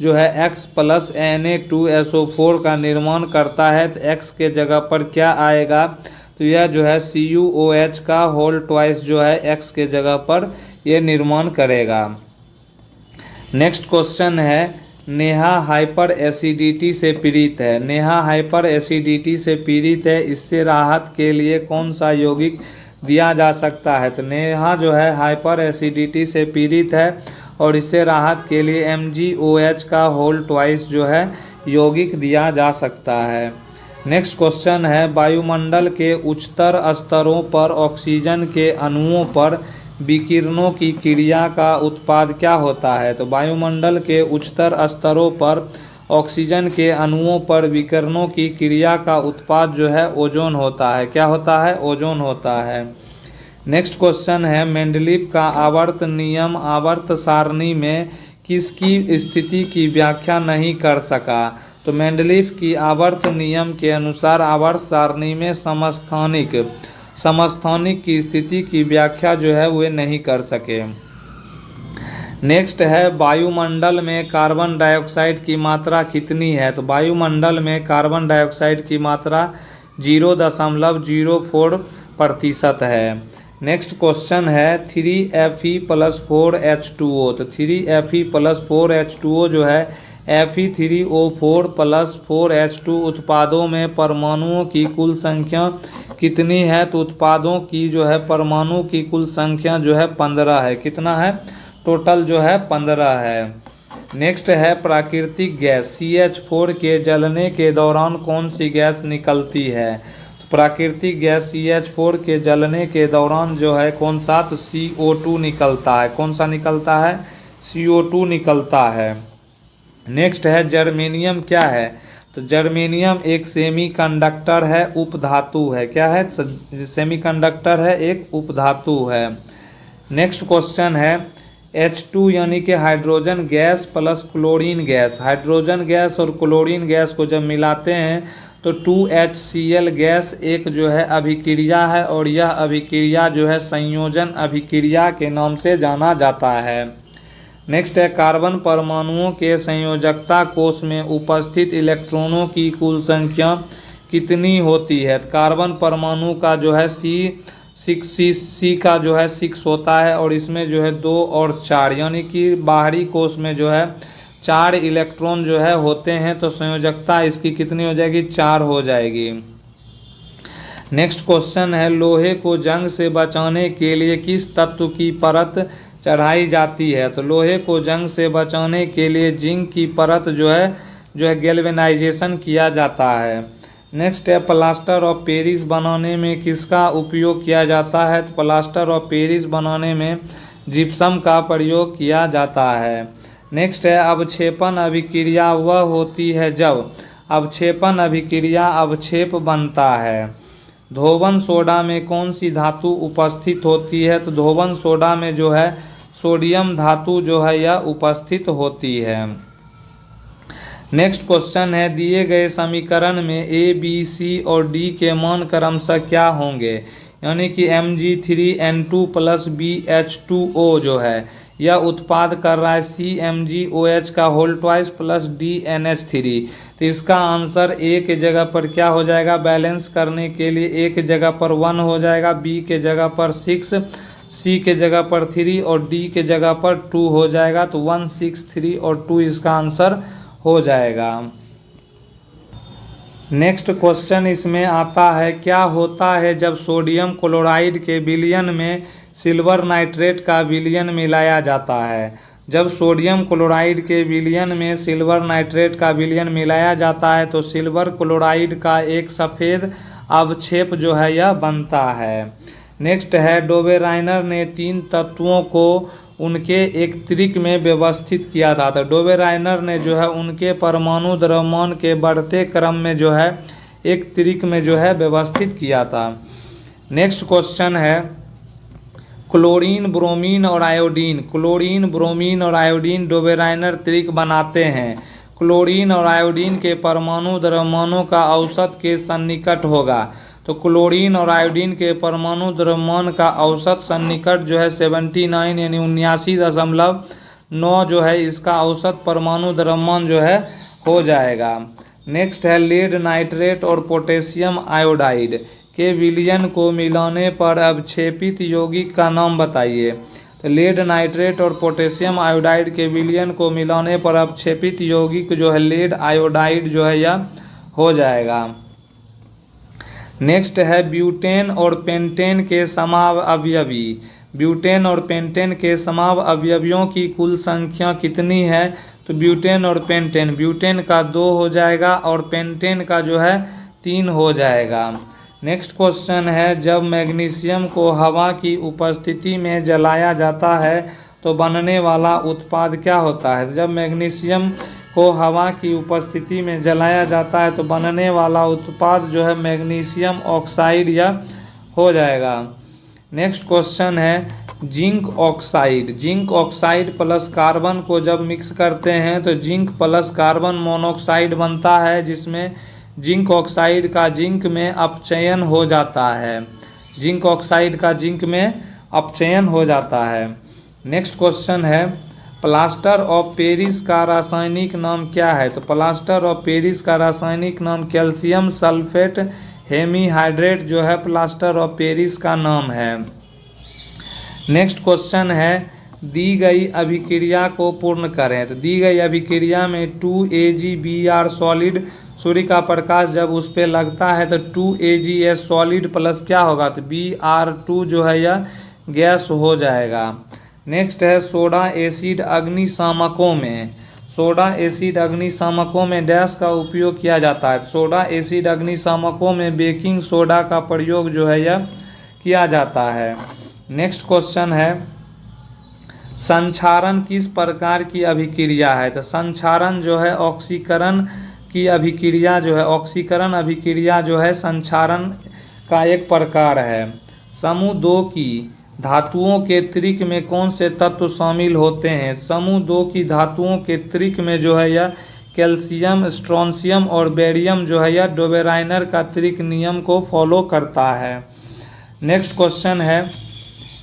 जो है X प्लस Na2SO4 का निर्माण करता है। तो X के जगह पर क्या आएगा? तो यह जो है CuOH का होल ट्वाइस जो है X के जगह पर यह निर्माण करेगा। नेक्स्ट क्वेश्चन है, नेहा हाइपर एसिडिटी से पीड़ित है। नेहा हाइपर एसिडिटी से पीड़ित है, इससे राहत के लिए कौन सा यौगिक दिया जा सकता है? तो नेहा जो है हाइपर एसिडिटी से पीड़ित है और इससे राहत के लिए MgOH का होल ट्वाइस जो है यौगिक दिया जा सकता है। नेक्स्ट क्वेश्चन है, वायुमंडल के उच्चतर स्तरों पर ऑक्सीजन के अणुओं पर विकिरणों की क्रिया का उत्पाद क्या होता है? तो वायुमंडल के उच्चतर स्तरों पर ऑक्सीजन के अणुओं पर विकिरणों की क्रिया का उत्पाद जो है ओजोन होता है। क्या होता है? ओजोन होता है। नेक्स्ट क्वेश्चन है, मेंडलीव का आवर्त नियम आवर्त सारणी में किसकी स्थिति की व्याख्या नहीं कर सका? तो मेंडलीव की आवर्त नियम के अनुसार आवर्त सारणी में समस्थानिक की स्थिति की व्याख्या जो है वे नहीं कर सके। नेक्स्ट है, वायुमंडल में कार्बन डाइऑक्साइड की मात्रा कितनी है? तो वायुमंडल में कार्बन डाइऑक्साइड की मात्रा 0.04% है। नेक्स्ट क्वेश्चन है, 3Fe+4H2O। तो 3Fe+4H2O जो है Fe3O4+4H2 उत्पादों में परमाणुओं की कुल संख्या कितनी है? तो उत्पादों की जो है परमाणु की कुल संख्या जो है 15 है। कितना है? टोटल जो है 15 है। नेक्स्ट है, प्राकृतिक गैस CH4 के जलने के दौरान कौन सी गैस निकलती है? तो प्राकृतिक गैस CH4 के जलने के दौरान जो है कौन सा? तो CO2 निकलता है। कौन सा निकलता है? CO2 निकलता है। नेक्स्ट है, जर्मेनियम क्या है? तो जर्मेनियम एक सेमीकंडक्टर है, उपधातु है। क्या है? सेमीकंडक्टर है, एक उपधातु है। नेक्स्ट क्वेश्चन है, H2 यानी कि hydrogen gas plus chlorine gas, hydrogen gas और क्लोरीन गैस को जब मिलाते हैं तो 2HCl गैस एक जो है अभिक्रिया है और यह अभिक्रिया जो है संयोजन अभिक्रिया के नाम से जाना जाता है। नेक्स्ट है, कार्बन परमाणुओं के संयोजकता कोष में उपस्थित इलेक्ट्रॉनों की कुल संख्या कितनी होती है? तो कार्बन परमाणु का जो है C का जो है 6 होता है और इसमें जो है 2 और 4 यानी कि बाहरी कोष में जो है 4 इलेक्ट्रॉन जो है होते हैं, तो संयोजकता इसकी कितनी हो जाएगी? 4 हो जाएगी। नेक्स्ट क्वेश्चन है, लोहे को जंग से बचाने के लिए किस तत्व की परत चढ़ाई जाती है? तो लोहे को जंग से बचाने के लिए जिंक की परत जो है गैल्वेनाइजेशन किया जाता है। नेक्स्ट है, प्लास्टर ऑफ पेरिस बनाने में किसका उपयोग किया जाता है? तो प्लास्टर ऑफ पेरिस बनाने में जिप्सम का प्रयोग किया जाता है। नेक्स्ट है, अवक्षेपण अभिक्रिया वह होती है जब अवक्षेपण अभिक्रिया अवक्षेप बनता है। धोवन सोडा में कौन सी धातु उपस्थित होती है? तो धोवन सोडा में जो है सोडियम धातु जो है यह उपस्थित होती है। नेक्स्ट क्वेश्चन है, दिए गए समीकरण में A, B, C और D के मान क्रमशः क्या होंगे? यानी कि Mg3N2 प्लस BH2O जो है यह उत्पाद कर रहा है CMgOH का होल ट्वाइस प्लस DNH3। तो इसका आंसर A के जगह पर क्या हो जाएगा? बैलेंस करने के लिए A के जगह पर 1 हो जाएगा, B के जगह पर 6, C के जगह पर 3 और D के जगह पर 2 हो जाएगा। तो 1, 6, 3 और 2 इसका आंसर हो जाएगा। नेक्स्ट क्वेश्चन इसमें आता है, क्या होता है जब सोडियम क्लोराइड के विलयन में सिल्वर नाइट्रेट का विलयन मिलाया जाता है? जब सोडियम क्लोराइड के विलयन में सिल्वर नाइट्रेट का विलयन मिलाया जाता है तो सिल्वर क्लोराइड का एक सफ़ेद अवक्षेप जो है यह बनता है। नेक्स्ट है, डोबेराइनर ने 3 तत्वों को उनके एक त्रिक में व्यवस्थित किया था। तो डोबेराइनर ने जो है उनके परमाणु द्रव्यमान के बढ़ते क्रम में जो है एक त्रिक में जो है व्यवस्थित किया था। नेक्स्ट क्वेश्चन है, क्लोरीन, ब्रोमीन और आयोडीन, क्लोरीन, ब्रोमीन और आयोडीन डोबेराइनर त्रिक बनाते हैं। क्लोरीन और आयोडीन के परमाणु द्रव्यमानों का औसत के सन्निकट होगा। तो क्लोरीन और आयोडीन के परमाणु द्रव्यमान का औसत सन्निकट जो है 79 यानी 79.9 जो है इसका औसत परमाणु द्रव्यमान जो है हो जाएगा। नेक्स्ट है, लेड नाइट्रेट और पोटेशियम आयोडाइड के विलयन को मिलाने पर अवक्षेपित यौगिक का नाम बताइए। तो लेड नाइट्रेट और पोटेशियम आयोडाइड के विलयन को मिलाने पर अपक्षेपित यौगिक जो है लेड आयोडाइड जो है यह हो जाएगा। नेक्स्ट है ब्यूटेन और पेंटेन के समावयवी। ब्यूटेन और पेंटेन के समावयवियों की कुल संख्या कितनी है? तो ब्यूटेन और पेंटेन, ब्यूटेन का 2 हो जाएगा और पेंटेन का जो है 3 हो जाएगा। नेक्स्ट क्वेश्चन है, जब मैग्नीशियम को हवा की उपस्थिति में जलाया जाता है तो बनने वाला उत्पाद क्या होता है? जब मैग्नीशियम को हवा की उपस्थिति में जलाया जाता है तो बनने वाला उत्पाद जो है मैग्नीशियम ऑक्साइड या हो जाएगा। नेक्स्ट क्वेश्चन है, zinc oxide. Zinc oxide plus carbon को जब मिक्स करते हैं तो जिंक प्लस कार्बन मोनोऑक्साइड बनता है, जिसमें जिंक ऑक्साइड का जिंक में अपचयन हो जाता है। जिंक ऑक्साइड का जिंक में अपचयन हो जाता है। नेक्स्ट क्वेश्चन है, प्लास्टर ऑफ पेरिस का रासायनिक नाम क्या है? तो प्लास्टर ऑफ पेरिस का रासायनिक नाम कैल्शियम सल्फेट हेमीहाइड्रेट जो है प्लास्टर ऑफ पेरिस का नाम है। नेक्स्ट क्वेश्चन है, दी गई अभिक्रिया को पूर्ण करें। तो दी गई अभिक्रिया में 2AgBr सॉलिड, सूर्य का प्रकाश जब उस पर लगता है तो 2AgS सॉलिड प्लस क्या होगा? तो Br2 जो है यह गैस हो जाएगा। नेक्स्ट है, सोडा एसिड अग्निशामकों में। सोडा एसिड अग्निशामकों में डैश का उपयोग किया जाता है। सोडा एसिड अग्निशामकों में बेकिंग सोडा का प्रयोग जो है यह किया जाता है। नेक्स्ट क्वेश्चन है, संक्षारण किस प्रकार की अभिक्रिया है? तो संक्षारण जो है ऑक्सीकरण की अभिक्रिया जो है, ऑक्सीकरण अभिक्रिया जो है संक्षारण का एक प्रकार है। समूह 2 की धातुओं के त्रिक में कौन से तत्व शामिल होते हैं? समूह 2 की धातुओं के त्रिक में जो है यह कैल्शियम, स्ट्रोंशियम और बेरियम जो है यह डोबेराइनर का त्रिक नियम को फॉलो करता है। नेक्स्ट क्वेश्चन है,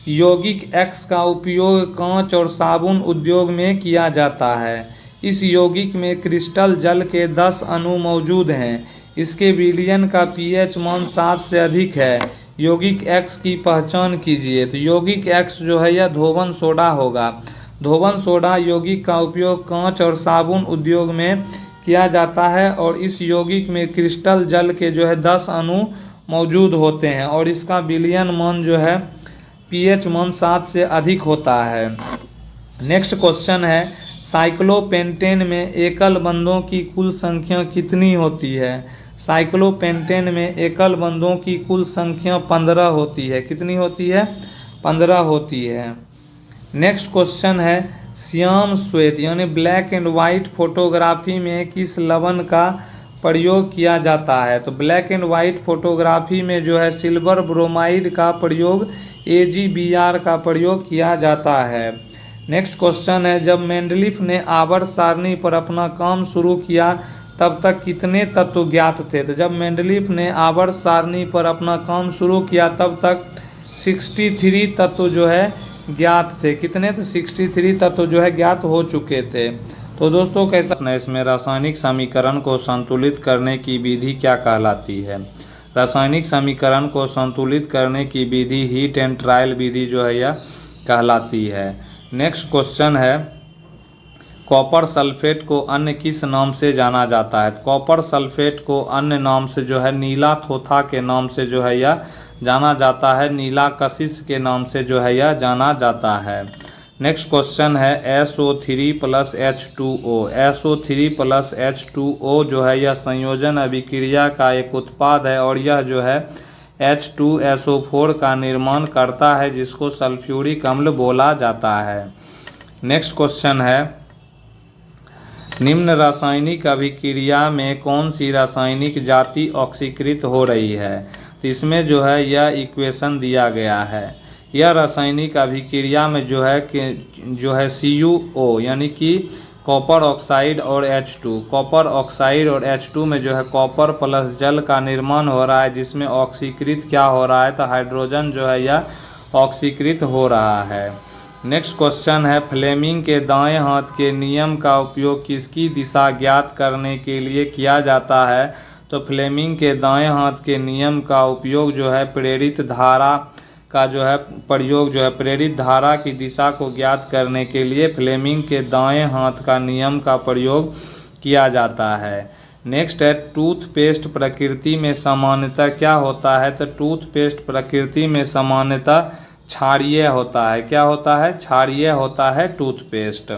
यौगिक X का उपयोग कांच और साबुन उद्योग में किया जाता है। इस यौगिक में क्रिस्टल जल के 10 अणु मौजूद हैं। इसके विलयन का pH मान 7 से अधिक है। यौगिक X की पहचान कीजिए। तो यौगिक X जो है यह धोवन सोडा होगा। धोवन सोडा यौगिक का उपयोग कांच और साबुन उद्योग में किया जाता है और इस यौगिक में क्रिस्टल जल के जो है 10 अणु मौजूद होते हैं और इसका विलयन मान जो है pH मान 7 से अधिक होता है। नेक्स्ट क्वेश्चन है, साइक्लोपेंटेन में एकल बंधों की कुल संख्या कितनी होती है? साइक्लोपेंटेन में एकल बंधों की कुल संख्या 15 होती है। कितनी होती है? 15 होती है। नेक्स्ट क्वेश्चन है, श्याम श्वेत यानी ब्लैक एंड वाइट फोटोग्राफी में किस लवण का प्रयोग किया जाता है? तो ब्लैक एंड वाइट फोटोग्राफी में जो है सिल्वर ब्रोमाइड का प्रयोग, AgBr का प्रयोग किया जाता है। नेक्स्ट क्वेश्चन है, जब मेंडलीफ ने आवर्त सारणी पर अपना काम शुरू किया तब तक कितने तत्व ज्ञात थे? तो जब मेंडलीफ ने आवर्त सारणी पर अपना काम शुरू किया तब तक 63 तत्व जो है ज्ञात थे। कितने? तो 63 तत्व जो है ज्ञात हो चुके थे। तो दोस्तों कैसा, इसमें रासायनिक समीकरण को संतुलित करने की विधि क्या कहलाती है? रासायनिक समीकरण को संतुलित करने की विधि हीट एंड ट्रायल विधि जो है यह कहलाती है। नेक्स्ट क्वेश्चन है, कॉपर सल्फेट को अन्य किस नाम से जाना जाता है? कॉपर सल्फेट को अन्य नाम से जो है नीला थोथा के नाम से जो है यह जाना जाता है। नीला कशिश के नाम से जो है यह जाना जाता है। नेक्स्ट क्वेश्चन है, SO3 plus H2O। SO3 plus H2O जो है यह संयोजन अभिक्रिया का एक उत्पाद है और यह जो है H2SO4 का निर्माण करता है, जिसको सल्फ्यूरिक अम्ल बोला जाता है। नेक्स्ट क्वेश्चन है, निम्न रासायनिक अभिक्रिया में कौन सी रासायनिक जाति ऑक्सीकृत हो रही है? तो इसमें जो है यह इक्वेशन दिया गया है। यह रासायनिक अभिक्रिया में जो है CuO यानी कि कॉपर ऑक्साइड और H2, कॉपर ऑक्साइड और H2 में जो है कॉपर प्लस जल का निर्माण हो रहा है, जिसमें ऑक्सीकृत क्या हो रहा है? तो हाइड्रोजन जो है यह ऑक्सीकृत हो रहा है। नेक्स्ट क्वेश्चन है, फ्लेमिंग के दाएं हाथ के नियम का उपयोग किसकी दिशा ज्ञात करने के लिए किया जाता है? तो फ्लेमिंग के दाएं हाथ के नियम का उपयोग जो है प्रेरित धारा का जो है प्रयोग जो है प्रेरित धारा की दिशा को ज्ञात करने के लिए फ्लेमिंग के दाएं हाथ का नियम का प्रयोग किया जाता है। नेक्स्ट है टूथपेस्ट प्रकृति में सामान्यतः क्या होता है, तो टूथपेस्ट प्रकृति में सामान्यतः क्षारीय होता है। क्या होता है, क्षारीय होता है टूथपेस्ट।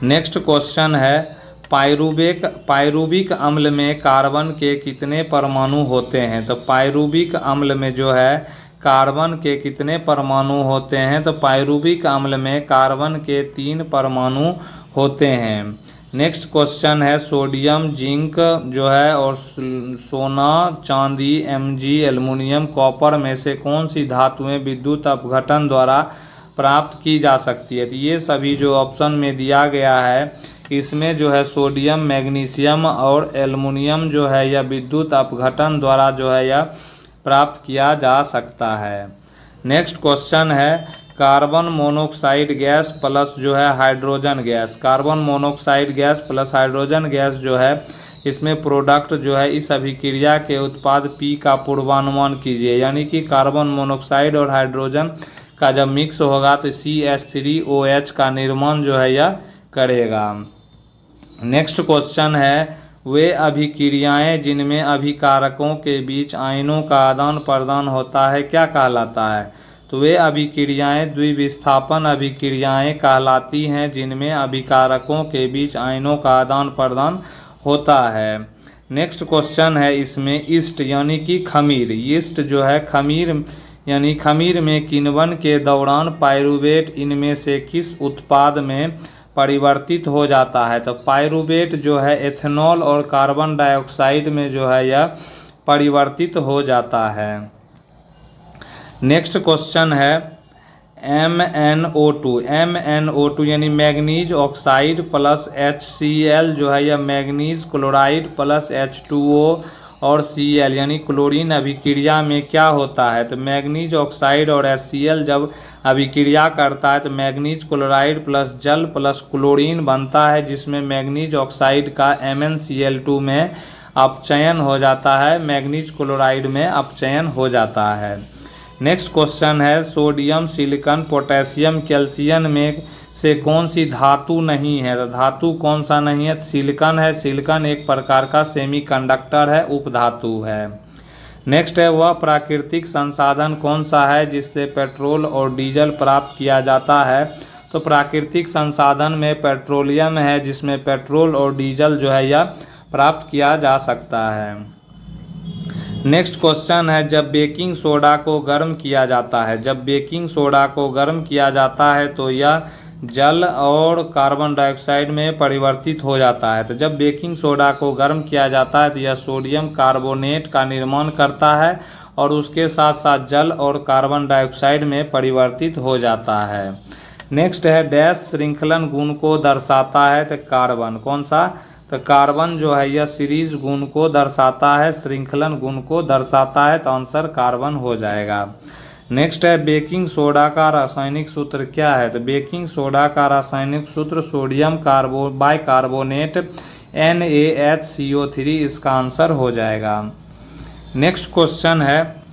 नेक्स्ट क्वेश्चन है पायरुविक अम्ल में कार्बन के कितने परमाणु होते हैं, तो पायरुविक अम्ल में जो है कार्बन के कितने परमाणु होते हैं, तो पायरुविक अम्ल में कार्बन के 3 परमाणु होते हैं। नेक्स्ट क्वेश्चन है सोडियम जिंक जो है और सोना चांदी Mg एल्युमिनियम कॉपर में से कौन सी धातुएं विद्युत अपघटन द्वारा प्राप्त की जा सकती है, तो ये सभी जो ऑप्शन में दिया गया है इसमें जो है सोडियम मैग्नीशियम और एल्युमिनियम जो है यह विद्युत अपघटन द्वारा जो है यह प्राप्त किया जा सकता है। नेक्स्ट क्वेश्चन है कार्बन मोनोऑक्साइड गैस प्लस जो है hydrogen gas, carbon monoxide gas plus hydrogen gas जो है इसमें प्रोडक्ट जो है इस अभिक्रिया के उत्पाद P का पूर्वानुमान कीजिए, यानी कि कार्बन मोनोऑक्साइड और हाइड्रोजन का जब मिक्स होगा तो CH3OH का निर्माण जो है यह करेगा। नेक्स्ट क्वेश्चन है वे अभिक्रियाएं जिनमें अभिकारकों के बीच आयनों का आदान प्रदान होता है क्या कहलाता है, तो वे अभिक्रियाएं द्विविस्थापन अभिक्रियाएं कहलाती हैं जिनमें अभिकारकों के बीच आयनों का आदान प्रदान होता है। नेक्स्ट क्वेश्चन है इसमें ईस्ट यानी कि खमीर, ईस्ट जो है खमीर यानी खमीर में किण्वन के दौरान पायरुवेट इनमें से किस उत्पाद में परिवर्तित हो जाता है, तो पायरुवेट जो है एथेनॉल और कार्बन डाइऑक्साइड में जो है यह परिवर्तित हो जाता है। नेक्स्ट क्वेश्चन है MnO2 यानी मैग्नीज ऑक्साइड प्लस HCl जो है यह मैग्नीज क्लोराइड प्लस H2O और Cl यानी क्लोरीन अभिक्रिया में क्या होता है, तो मैग्नीज ऑक्साइड और HCl जब अभिक्रिया करता है तो मैग्नीज क्लोराइड प्लस जल प्लस क्लोरीन बनता है, जिसमें मैग्नीज ऑक्साइड का MnCl2 में अपचयन हो जाता है, मैग्नीज क्लोराइड में अपचयन हो जाता है। नेक्स्ट क्वेश्चन है सोडियम सिलिकॉन पोटेशियम कैल्शियम में से कौन सी धातु नहीं है, तो धातु कौन सा नहीं है, सिलिकॉन है। सिलिकॉन एक प्रकार का सेमीकंडक्टर है, उपधातु है। नेक्स्ट है वह प्राकृतिक संसाधन कौन सा है जिससे पेट्रोल और डीजल प्राप्त किया जाता है, तो प्राकृतिक संसाधन में पेट्रोलियम है जिसमें पेट्रोल और डीजल जो है यह प्राप्त किया जा सकता है। नेक्स्ट क्वेश्चन है जब बेकिंग सोडा को गर्म किया जाता है, जब बेकिंग सोडा को गर्म किया जाता है तो यह जल और कार्बन डाइऑक्साइड में परिवर्तित हो जाता है, तो जब बेकिंग सोडा को गर्म किया जाता है तो यह सोडियम कार्बोनेट का निर्माण करता है और उसके साथ साथ जल और कार्बन डाइऑक्साइड में परिवर्तित हो जाता है। नेक्स्ट है डैश श्रृंखलन गुण को दर्शाता है, तो कार्बन कौन सा, तो कार्बन जो है यह सीरीज गुण को दर्शाता है, श्रृंखलन गुण को दर्शाता है, तो आंसर कार्बन हो जाएगा। नेक्स्ट है बेकिंग सोडा का रासायनिक सूत्र क्या है, तो बेकिंग सोडा का रासायनिक सूत्र सोडियम बाइकार्बोनेट NaHCO3 इसका आंसर हो जाएगा। नेक्स्ट क्वेश्चन है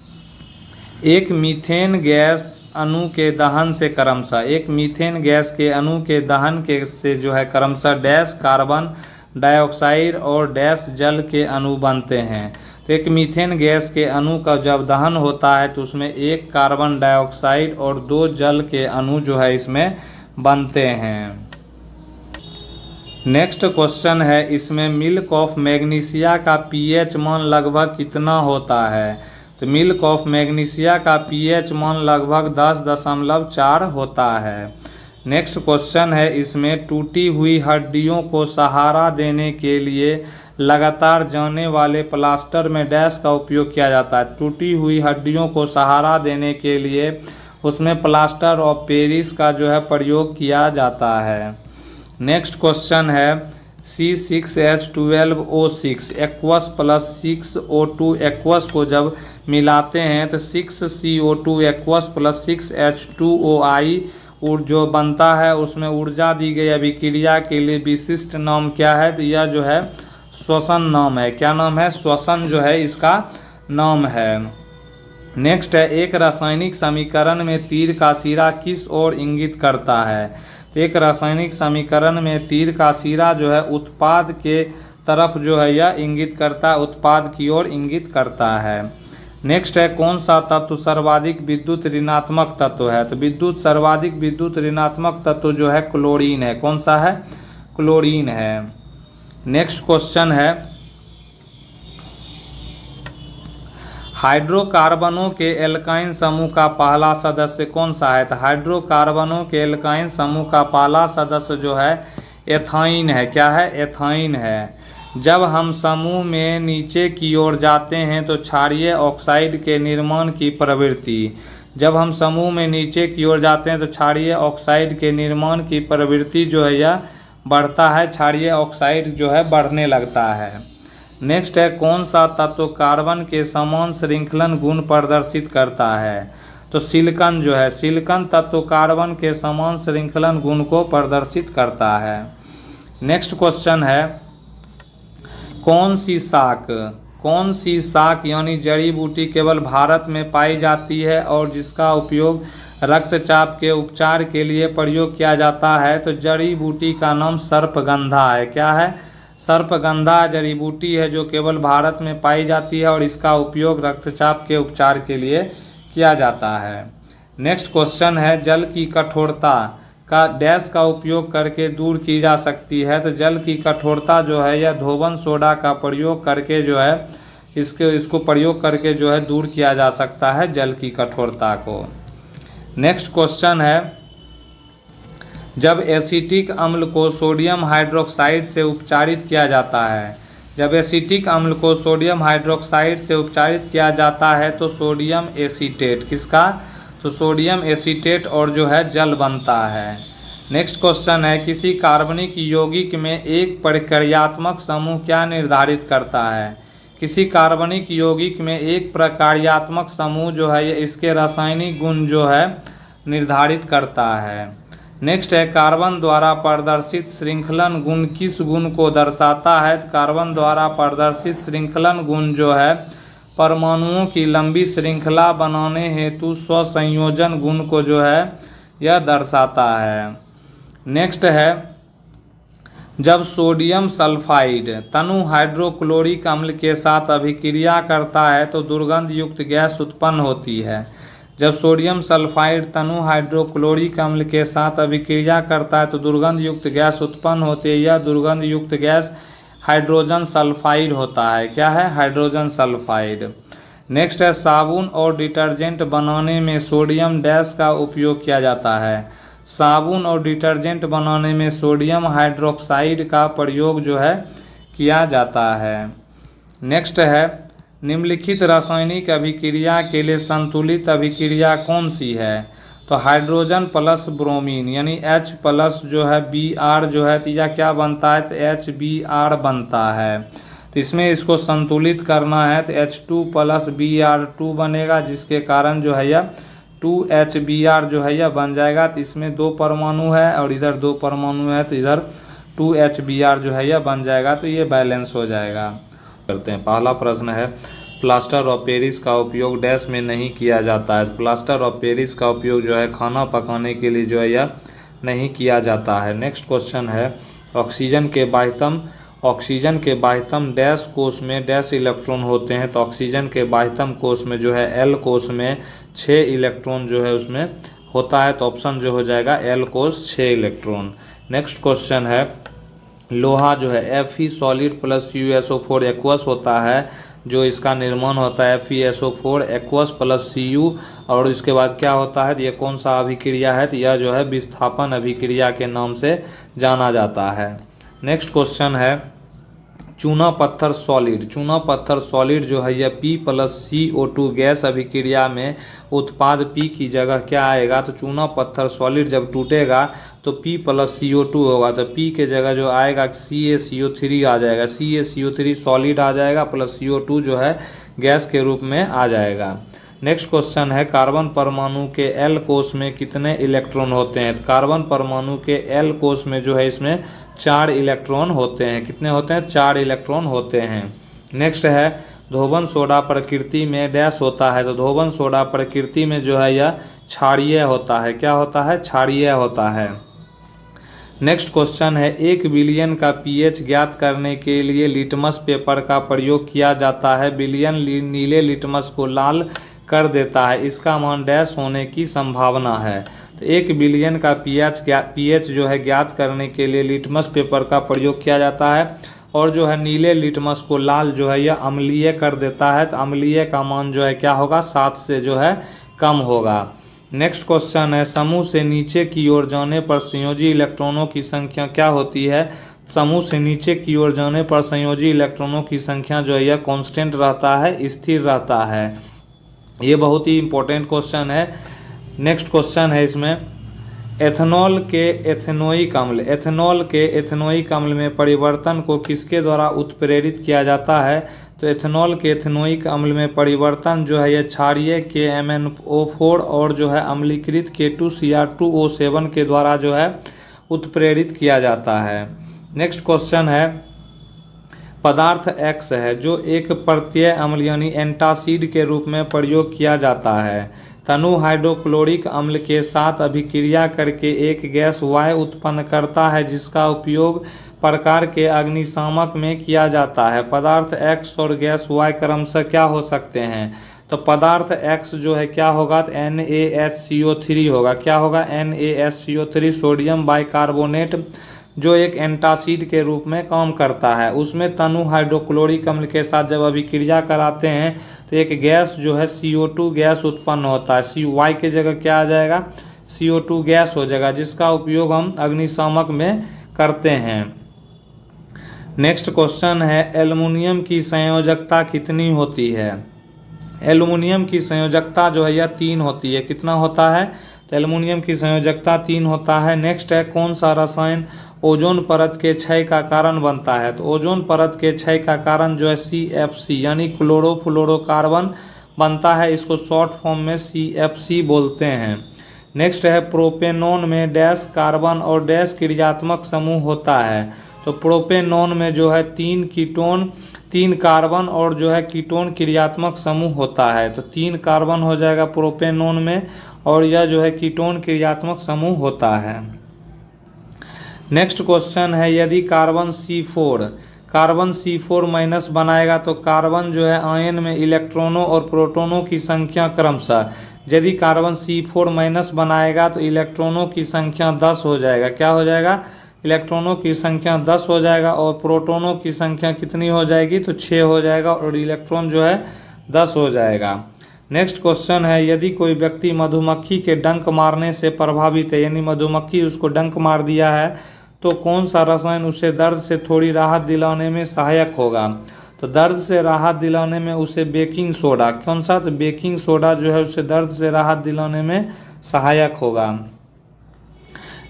एक मीथेन गैस अणु के दहन से क्रमशः, एक मीथेन गैस के अणु के दहन के से जो है क्रमशः डैश कार्बन डाइऑक्साइड और डैश जल के अणु बनते हैं, तो एक मीथेन गैस के अणु का जब दहन होता है तो उसमें 1 कार्बन डाइऑक्साइड और 2 जल के अणु जो है इसमें बनते हैं। नेक्स्ट क्वेश्चन है इसमें मिल्क ऑफ मैग्नीशिया का pH मान लगभग कितना होता है, तो मिल्क ऑफ मैग्नीशिया का pH मान लगभग 10.4 होता है। नेक्स्ट क्वेश्चन है इसमें टूटी हुई हड्डियों को सहारा देने के लिए लगातार जाने वाले प्लास्टर में डैश का उपयोग किया जाता है, टूटी हुई हड्डियों को सहारा देने के लिए उसमें प्लास्टर ऑफ पेरिस का जो है प्रयोग किया जाता है। नेक्स्ट क्वेश्चन है C6H12O6 aqueous plus 6O2 aqueous को जब मिलाते हैं तो 6CO2 एक्वस प्लस 6H2OI और जो बनता है उसमें ऊर्जा दी गई अभिक्रिया के लिए विशिष्ट नाम क्या है, तो यह जो है श्वसन नाम है। क्या नाम है, श्वसन जो है इसका नाम है। नेक्स्ट है, एक रासायनिक समीकरण में तीर का सिरा किस ओर इंगित करता है? तो एक रासायनिक समीकरण में तीर का सिरा जो है उत्पाद के तरफ जो है यह इंगित करता है, उत्पाद की ओर इंगित करता है। नेक्स्ट है, कौन सा तत्व सर्वाधिक विद्युत ऋणात्मक तत्व है? तो विद्युत सर्वाधिक विद्युत ऋणात्मक तत्व जो है क्लोरीन है। कौन सा है? क्लोरीन है। नेक्स्ट क्वेश्चन है, हाइड्रोकार्बनों के एल्काइन समूह का पहला सदस्य कौन सा है? तो हाइड्रोकार्बनों के एल्काइन समूह का पहला सदस्य जो है एथाइन है। क्या है? एथाइन है। जब हम समूह में नीचे की ओर जाते हैं तो क्षारीय ऑक्साइड के निर्माण की प्रवृत्ति, जब हम समूह में नीचे की ओर जाते हैं तो क्षारीय ऑक्साइड के निर्माण की प्रवृत्ति जो है यह बढ़ता है, क्षारीय ऑक्साइड जो है बढ़ने लगता है। नेक्स्ट है, कौन सा तत्व कार्बन के समान श्रृंखलन गुण प्रदर्शित करता है? तो सिलिकॉन जो है, सिलिकॉन तत्व कार्बन के समान श्रृंखलन गुण को प्रदर्शित करता है। नेक्स्ट क्वेश्चन है, कौन सी शाक यानी जड़ी बूटी केवल भारत में पाई जाती है और जिसका उपयोग रक्तचाप के उपचार के लिए प्रयोग किया जाता है? तो जड़ी बूटी का नाम सर्पगंधा है। क्या है? सर्पगंधा जड़ी बूटी है जो केवल भारत में पाई जाती है और इसका उपयोग रक्तचाप के उपचार के लिए किया जाता है। नेक्स्ट क्वेश्चन है, जल की कठोरता का डैश का उपयोग करके दूर की जा सकती है? तो जल की कठोरता जो है यह धोबन सोडा का प्रयोग करके जो है इसको प्रयोग करके जो है दूर किया जा सकता है जल की कठोरता को। नेक्स्ट क्वेश्चन है, जब एसिटिक अम्ल को सोडियम हाइड्रोक्साइड से उपचारित किया जाता है, जब एसिटिक अम्ल को सोडियम हाइड्रोक्साइड से उपचारित किया जाता है तो सोडियम एसीटेट, किसका? तो सोडियम एसीटेट और जो है जल बनता है। नेक्स्ट क्वेश्चन है, किसी कार्बनिक यौगिक में एक प्रक्रियात्मक समूह क्या निर्धारित करता है? किसी कार्बनिक यौगिक में एक प्रक्रियात्मक समूह जो है इसके रासायनिक गुण जो है निर्धारित करता है। नेक्स्ट है, कार्बन द्वारा प्रदर्शित श्रृंखलन गुण किस गुण को दर्शाता है? तो कार्बन द्वारा प्रदर्शित श्रृंखलन गुण जो है परमाणुओं की लंबी श्रृंखला बनाने हेतु स्वसंयोजन गुण को जो है यह दर्शाता है। नेक्स्ट है, जब सोडियम सल्फाइड तनु हाइड्रोक्लोरिक अम्ल के साथ अभिक्रिया करता है तो दुर्गंध युक्त गैस उत्पन्न होती है। जब सोडियम सल्फाइड तनु हाइड्रोक्लोरिक अम्ल के साथ अभिक्रिया करता है तो दुर्गंध युक्त गैस उत्पन्न होती है। यह दुर्गंध युक्त गैस हाइड्रोजन सल्फाइड होता है। क्या है? Hydrogen sulphide. नेक्स्ट है, साबुन और डिटर्जेंट बनाने में सोडियम डैश का उपयोग किया जाता है? साबुन और डिटर्जेंट बनाने में सोडियम हाइड्रोक्साइड का प्रयोग जो है किया जाता है। नेक्स्ट है, निम्नलिखित रासायनिक अभिक्रिया के लिए संतुलित अभिक्रिया कौन सी है? तो हाइड्रोजन प्लस ब्रोमीन यानी H प्लस जो है Br जो है तो यह क्या बनता है? तो HBr बनता है। तो इसमें इसको संतुलित करना है तो H2 प्लस Br2 बनेगा, जिसके कारण जो है यह 2HBr जो है यह बन जाएगा। तो इसमें 2 परमाणु है और इधर 2 परमाणु है तो इधर 2HBr जो है यह बन जाएगा। तो ये बैलेंस हो जाएगा। करते हैं। पहला प्रश्न है, प्लास्टर ऑफ पेरिस का उपयोग डैश में नहीं किया जाता है? प्लास्टर ऑफ पेरिस का उपयोग जो है खाना पकाने के लिए जो है यह नहीं किया जाता है। नेक्स्ट क्वेश्चन है, ऑक्सीजन के बाह्यतम डैश कोश में डैश इलेक्ट्रॉन होते हैं? तो ऑक्सीजन के बाह्यतम कोश में जो है L कोश में 6 इलेक्ट्रॉन जो है उसमें होता है। तो ऑप्शन जो हो जाएगा L कोश 6 इलेक्ट्रॉन। नेक्स्ट क्वेश्चन है, लोहा जो है Fe solid plus CuSO4 aqueous होता है, जो इसका निर्माण होता है FeSO4 एक्वस प्लस Cu, और इसके बाद क्या होता है? ये कौन सा अभिक्रिया है? तो यह जो है विस्थापन अभिक्रिया के नाम से जाना जाता है। नेक्स्ट क्वेश्चन है, चूना पत्थर सॉलिड जो है यह P प्लस CO2 गैस अभिक्रिया में उत्पाद P की जगह क्या आएगा? तो चूना पत्थर सॉलिड जब टूटेगा तो P प्लस CO2 होगा, तो P के जगह जो आएगा CaCO3 आ जाएगा। CaCO3 सॉलिड आ जाएगा प्लस CO2 जो है गैस के रूप में आ जाएगा। नेक्स्ट क्वेश्चन है, कार्बन परमाणु के L कोश में कितने इलेक्ट्रॉन होते हैं? तो कार्बन परमाणु के L कोश में जो है इसमें 4 इलेक्ट्रॉन होते हैं। कितने होते हैं? 4 इलेक्ट्रॉन होते हैं। नेक्स्ट है, धोबन सोडा प्रकृति में डैश होता है, तो धोबन सोडा प्रकृति में जो है यह क्षारीय होता है। क्या होता है? क्षारीय होता है। नेक्स्ट क्वेश्चन है, 1 बिलियन का पीएच ज्ञात करने के लिए लिटमस पेपर का प्रयोग किया जाता है। बिलियन नीले लिटमस को लाल कर देता है, इसका मान डैश होने की संभावना है। तो 1 बिलियन का पीएच जो है ज्ञात करने के लिए लिटमस पेपर का प्रयोग किया जाता है, और जो है नीले लिटमस को लाल जो है यह अम्लीय कर देता है। तो अम्लीय का मान जो है क्या होगा? 7 से जो है कम होगा। नेक्स्ट क्वेश्चन है, समूह से नीचे की ओर जाने पर संयोजी इलेक्ट्रॉनों की संख्या क्या होती है? समूह से नीचे की ओर जाने पर संयोजी इलेक्ट्रॉनों की संख्या जो है यह कांस्टेंट रहता है, स्थिर रहता है। ये बहुत ही इंपॉर्टेंट क्वेश्चन है। नेक्स्ट क्वेश्चन है इसमें, एथेनॉल के एथेनोइक अम्ल में परिवर्तन को किसके द्वारा उत्प्रेरित किया जाता है? तो एथेनॉल के एथेनोइक अम्ल में परिवर्तन जो है यह क्षारीय KMnO4 और जो है अम्लीकृत K2Cr2O7 के द्वारा जो है उत्प्रेरित किया जाता है। नेक्स्ट क्वेश्चन है, पदार्थ X है जो एक प्रत्यय अम्ल यानी एंटासिड के रूप में प्रयोग किया जाता है। तनु हाइड्रोक्लोरिक अम्ल के साथ अभिक्रिया करके एक गैस Y उत्पन्न करता है, जिसका उपयोग प्रकार के अग्निशामक में किया जाता है। पदार्थ X और गैस Y क्रमशः क्या हो सकते हैं? तो पदार्थ X जो है क्या होगा? तो NaHCO3 होगा। क्या होगा? NaHCO3 सोडियम बाइकार्बोनेट जो एक एंटासिड के रूप में काम करता है। उसमें तनु हाइड्रोक्लोरिक अम्ल के साथ जब अभिक्रिया कराते हैं तो एक गैस जो है CO2 गैस उत्पन्न होता है। CY के जगह क्या आ जाएगा? CO2 गैस हो जाएगा, जिसका उपयोग हम अग्निशामक में करते हैं। नेक्स्ट क्वेश्चन है, एल्युमिनियम की संयोजकता कितनी होती है? एल्युमिनियम की संयोजकता जो है यह 3 होती है। कितना होता है? तो एल्युमिनियम की संयोजकता 3 होता है। नेक्स्ट है, कौन सा रसायन ओजोन परत के क्षय का कारण बनता है? तो ओजोन परत के क्षय का कारण जो है CFC यानी क्लोरोफ्लोरोकार्बन बनता है। इसको शॉर्ट फॉर्म में CFC बोलते हैं। नेक्स्ट है, प्रोपेनॉन में डैश कार्बन और डैश क्रियात्मक समूह होता है। तो प्रोपेनॉन में जो है 3 कार्बन और जो है कीटोन क्रियात्मक समूह होता है। तो 3 कार्बन हो जाएगा प्रोपेनॉन में, और यह जो है कीटोन क्रियात्मक समूह होता है। नेक्स्ट क्वेश्चन है, यदि कार्बन C4 माइनस बनाएगा तो कार्बन जो है आयन में इलेक्ट्रॉनों और प्रोटॉनों की संख्या क्रमशः, यदि कार्बन C4 माइनस बनाएगा तो इलेक्ट्रॉनों की संख्या 10 हो जाएगा। क्या हो जाएगा? इलेक्ट्रॉनों की संख्या 10 हो जाएगा, और प्रोटॉनों की संख्या कितनी हो जाएगी? तो 6 हो जाएगा, और इलेक्ट्रॉन जो है 10 हो जाएगा। नेक्स्ट क्वेश्चन है, यदि कोई व्यक्ति मधुमक्खी के डंक मारने से प्रभावित है, यानी मधुमक्खी उसको डंक मार दिया है, तो कौन सा रसायन उसे दर्द से थोड़ी राहत दिलाने में सहायक होगा? तो दर्द से राहत दिलाने में उसे बेकिंग सोडा, कौन सा? तो बेकिंग सोडा जो है उसे दर्द से राहत दिलाने में सहायक होगा।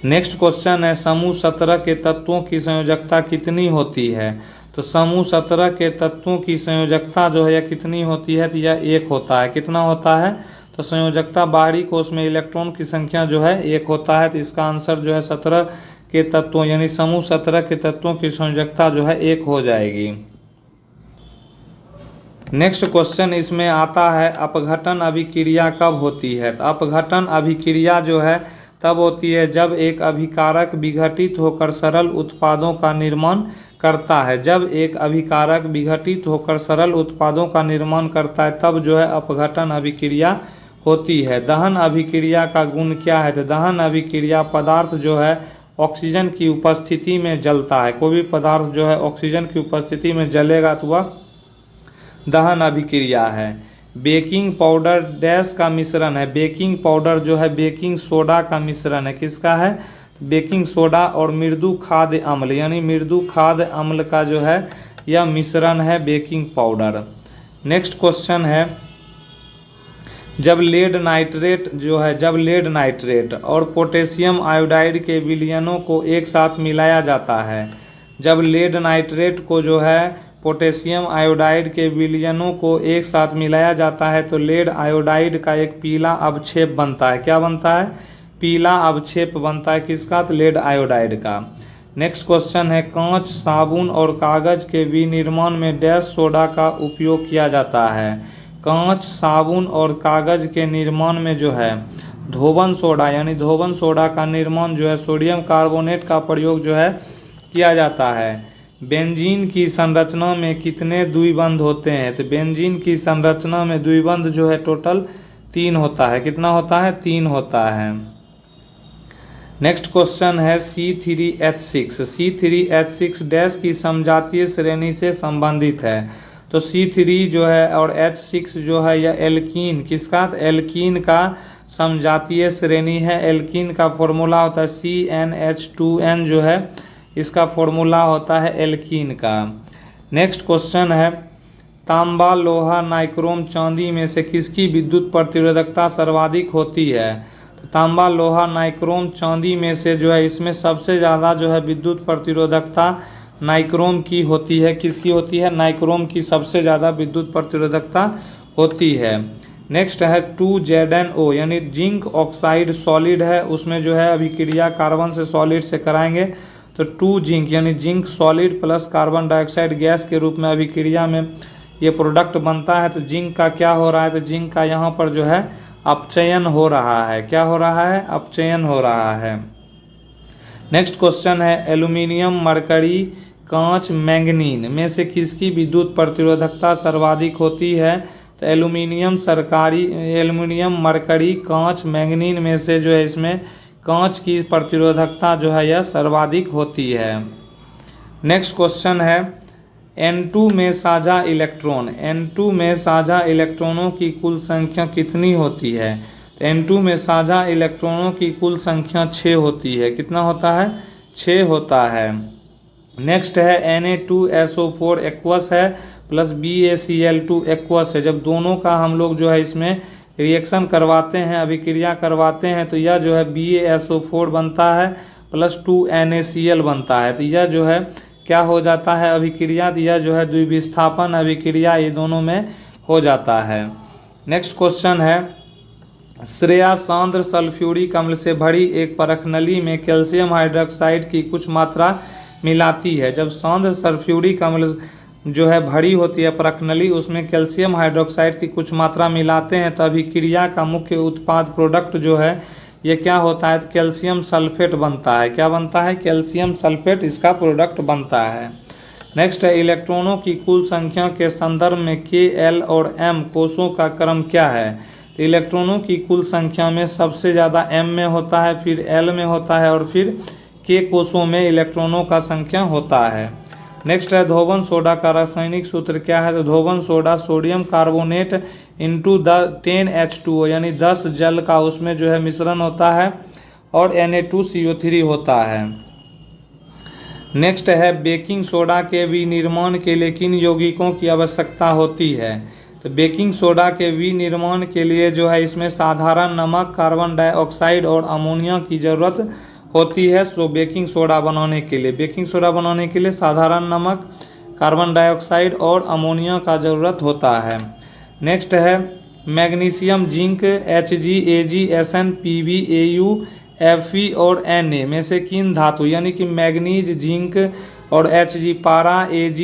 नेक्स्ट क्वेश्चन है, समूह 17 के तत्वों की संयोजकता कितनी होती है? तो समूह 17 के तत्वों की संयोजकता जो है यह कितनी होती है? तो यह 1 होता है। कितना होता है? तो संयोजकता बाहरी कोश में इलेक्ट्रॉन की संख्या जो है 1 होता है। तो इसका आंसर जो है 17 के तत्वों यानी समूह 17 के तत्वों की संयोजकता जो है 1 हो जाएगी। नेक्स्ट क्वेश्चन इसमें आता है, अपघटन अभिक्रिया कब होती है? तो अपघटन अभिक्रिया जो है तब होती है जब एक अभिकारक विघटित होकर सरल उत्पादों का निर्माण करता है। जब एक अभिकारक विघटित होकर सरल उत्पादों का निर्माण करता है तब जो है अपघटन अभिक्रिया होती है। दहन अभिक्रिया का गुण क्या है? तो दहन अभिक्रिया पदार्थ जो है ऑक्सीजन की उपस्थिति में जलता है। कोई भी पदार्थ जो है ऑक्सीजन की उपस्थिति में जलेगा तो वह दहन अभिक्रिया है। बेकिंग पाउडर डैश का मिश्रण है। बेकिंग पाउडर जो है बेकिंग सोडा का मिश्रण है। किसका है? बेकिंग सोडा और मृदु खाद्य अम्ल यानी मृदु खाद्य अम्ल का जो है यह मिश्रण है बेकिंग पाउडर। नेक्स्ट क्वेश्चन है, जब लेड नाइट्रेट और पोटेशियम आयोडाइड के विलयनों को एक साथ मिलाया जाता है, जब लेड नाइट्रेट को जो है पोटेशियम आयोडाइड के विलयनों को एक साथ मिलाया जाता है तो लेड आयोडाइड का एक पीला अवक्षेप बनता है। क्या बनता है? पीला अवक्षेप बनता है। किसका? तो लेड आयोडाइड का। नेक्स्ट क्वेश्चन है कांच, साबुन और कागज के विनिर्माण में डैश सोडा का उपयोग किया जाता है। कांच, साबुन और कागज के निर्माण में जो है धोवन सोडा यानी धोवन सोडा का निर्माण जो है सोडियम कार्बोनेट का प्रयोग जो है किया जाता है। बेंजीन की संरचना में कितने द्विबंध होते हैं? तो बेंजीन की संरचना में द्विबंध जो है टोटल 3 होता है। कितना होता है? 3 होता है। नेक्स्ट क्वेश्चन है C3H6। C3H6 डैश की समजातीय श्रेणी से संबंधित है। तो C3 जो है और H6 जो है यह एल्कीन, किसका? एल्कीन का समजातीय श्रेणी है। एल्कीन का फॉर्मूला होता है CnH2n जो है इसका फॉर्मूला होता है एल्कीन का। नेक्स्ट क्वेश्चन है तांबा, लोहा, नाइक्रोम, चांदी में से किसकी विद्युत प्रतिरोधकता सर्वाधिक होती है? तो तांबा, लोहा, नाइक्रोम, चांदी में से जो है इसमें सबसे ज़्यादा जो है विद्युत प्रतिरोधकता नाइक्रोम की होती है। किसकी होती है? नाइक्रोम की सबसे ज़्यादा विद्युत प्रतिरोधकता होती है। नेक्स्ट है 2ZnO यानी जिंक ऑक्साइड सॉलिड है, उसमें जो है अभिक्रिया कार्बन से सॉलिड से कराएंगे तो 2 जिंक यानी zinc solid plus carbon dioxide gas के रूप में अभिक्रिया में ये प्रोडक्ट बनता है। तो जिंक का क्या हो रहा है? तो जिंक का यहाँ पर जो है अपचयन हो रहा है। क्या हो रहा है? अपचयन हो रहा है। नेक्स्ट क्वेश्चन है एल्यूमिनियम, मरकरी, कांच, मैंगनीज में से किसकी विद्युत प्रतिरोधकता सर्वाधिक होती है? तो एल्यूमिनियम, मरकरी, कांच, मैंगनीज में से जो है इसमें कांच की प्रतिरोधकता जो है यह सर्वाधिक होती है। नेक्स्ट क्वेश्चन है N2 में साझा इलेक्ट्रॉन, N2 में साझा इलेक्ट्रॉनों की कुल संख्या कितनी होती है? तो N2 में साझा इलेक्ट्रॉनों की कुल संख्या 6 होती है। कितना होता है? 6 होता है। नेक्स्ट है Na2SO4 एक्वस है प्लस BaCl2 एक्वस है। जब दोनों का हम लोग जो है इसमें रिएक्शन करवाते हैं, अभिक्रिया करवाते हैं तो यह जो है BaSO4 बनता है प्लस 2NaCl बनता है। तो यह जो है क्या हो जाता है? अभिक्रिया यह जो है द्विविस्थापन अभिक्रिया ये दोनों में हो जाता है। नेक्स्ट क्वेश्चन है श्रेया सांद्र सल्फ्यूरिक अम्ल से भरी एक परखनली में कैल्शियम हाइड्रोक्साइड की कुछ मात्रा मिलाती है। जब सांद्र सल्फ्यूरिक अम्ल जो है भरी होती है परखनली, उसमें कैल्शियम हाइड्रोक्साइड की कुछ मात्रा मिलाते हैं तो अभिक्रिया का मुख्य उत्पाद प्रोडक्ट जो है ये क्या होता है? कैल्शियम सल्फेट बनता है। क्या बनता है? कैल्शियम सल्फेट इसका प्रोडक्ट बनता है। नेक्स्ट है इलेक्ट्रॉनों की कुल संख्या के संदर्भ में K, L और M कोषों का क्रम क्या है? तो इलेक्ट्रॉनों की कुल संख्या में सबसे ज़्यादा M में होता है, फिर L में होता है और फिर K कोषों में इलेक्ट्रॉनों का संख्या होता है। नेक्स्ट है धोवन सोडा का रासायनिक सूत्र क्या है? तो धोवन soda sodium carbonate into 10H2O यानी 10 जल का उसमें जो है मिश्रण होता है और Na2CO3 होता है। नेक्स्ट है बेकिंग सोडा के विनिर्माण के लिए किन यौगिकों की आवश्यकता होती है? तो बेकिंग सोडा के विनिर्माण के लिए जो है इसमें साधारण नमक, कार्बन डाइऑक्साइड और अमोनिया की ज़रूरत होती है। सो बेकिंग सोडा बनाने के लिए साधारण नमक, कार्बन डाइऑक्साइड और अमोनिया का ज़रूरत होता है। नेक्स्ट है magnesium, zinc, Hg, Ag, Sn, Pb, Au, Fe और Na में से किन धातु यानी कि मैग्नीज, जिंक और Hg, पारा, Ag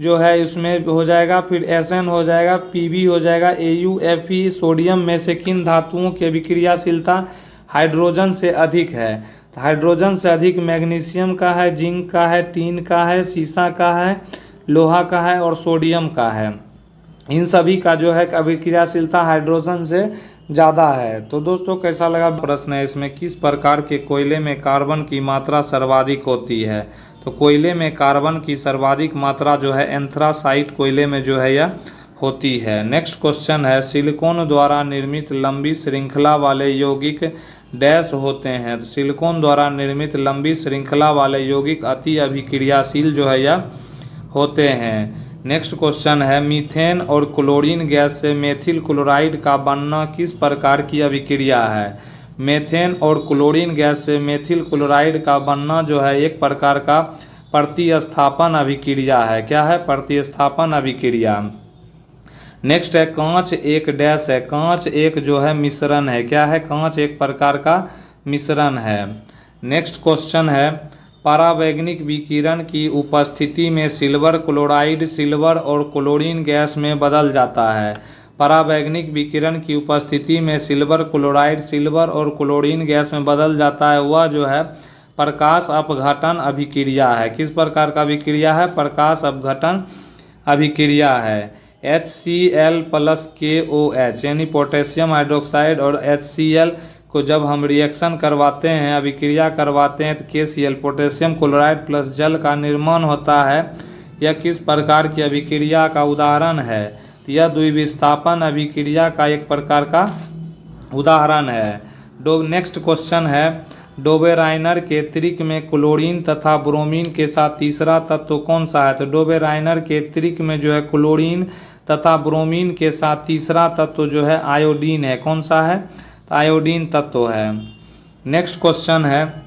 जो है इसमें हो जाएगा, फिर Sn हो जाएगा, Pb हो जाएगा, Au, Fe सोडियम में से किन धातुओं की अभिक्रियाशीलता हाइड्रोजन से अधिक है? तो हाइड्रोजन से अधिक मैग्नीशियम का है, जिंक का है, टीन का है, सीसा का है, लोहा का है और सोडियम का है। इन सभी का जो है अभिक्रियाशीलता हाइड्रोजन से ज़्यादा है। तो दोस्तों कैसा लगा प्रश्न है इसमें किस प्रकार के कोयले में कार्बन की मात्रा सर्वाधिक होती है? तो कोयले में कार्बन की सर्वाधिक मात्रा जो है एंथ्रासाइट कोयले में जो है यह होती है। नेक्स्ट क्वेश्चन है सिलिकॉन द्वारा निर्मित लंबी श्रृंखला वाले यौगिक डैश होते हैं? तो सिलिकॉन द्वारा निर्मित लंबी श्रृंखला वाले यौगिक अति अभिक्रियाशील जो है यह होते हैं। नेक्स्ट क्वेश्चन है मीथेन और क्लोरीन गैस से मेथिल क्लोराइड का बनना किस प्रकार की अभिक्रिया है? मेथेन और क्लोरीन गैस से मेथिल क्लोराइड का बनना जो है एक प्रकार का प्रतिस्थापन अभिक्रिया है। क्या है? प्रतिस्थापन अभिक्रिया। नेक्स्ट है कांच एक डैश है। कांच एक जो है मिश्रण है। क्या है? कांच एक प्रकार का मिश्रण है। नेक्स्ट क्वेश्चन है परावैगनिक विकिरण की उपस्थिति में सिल्वर क्लोराइड सिल्वर और क्लोरीन गैस में बदल जाता है। परावैगनिक विकिरण की उपस्थिति में सिल्वर क्लोराइड सिल्वर और क्लोरीन गैस में बदल जाता है, वह जो है प्रकाश अपघटन अभिक्रिया है। किस प्रकार का अभिक्रिया है? प्रकाश अपघटन अभिक्रिया है। HCl प्लस KOH यानी पोटेशियम हाइड्रोक्साइड और HCl को जब हम रिएक्शन करवाते हैं, अभिक्रिया करवाते हैं, तो KCl पोटेशियम क्लोराइड प्लस जल का निर्माण होता है। यह किस प्रकार की अभिक्रिया का उदाहरण है? तो यह द्विविस्थापन अभिक्रिया का एक प्रकार का उदाहरण है। नेक्स्ट क्वेश्चन है, डोबेराइनर के त्रिक में क्लोरीन तथा ब्रोमीन के साथ तीसरा तत्व कौन सा है? तो डोबेराइनर के त्रिक में जो है क्लोरीन तथा ब्रोमीन के साथ तीसरा तत्व जो है आयोडीन है। कौन सा है? तो आयोडीन तत्व है। नेक्स्ट क्वेश्चन है,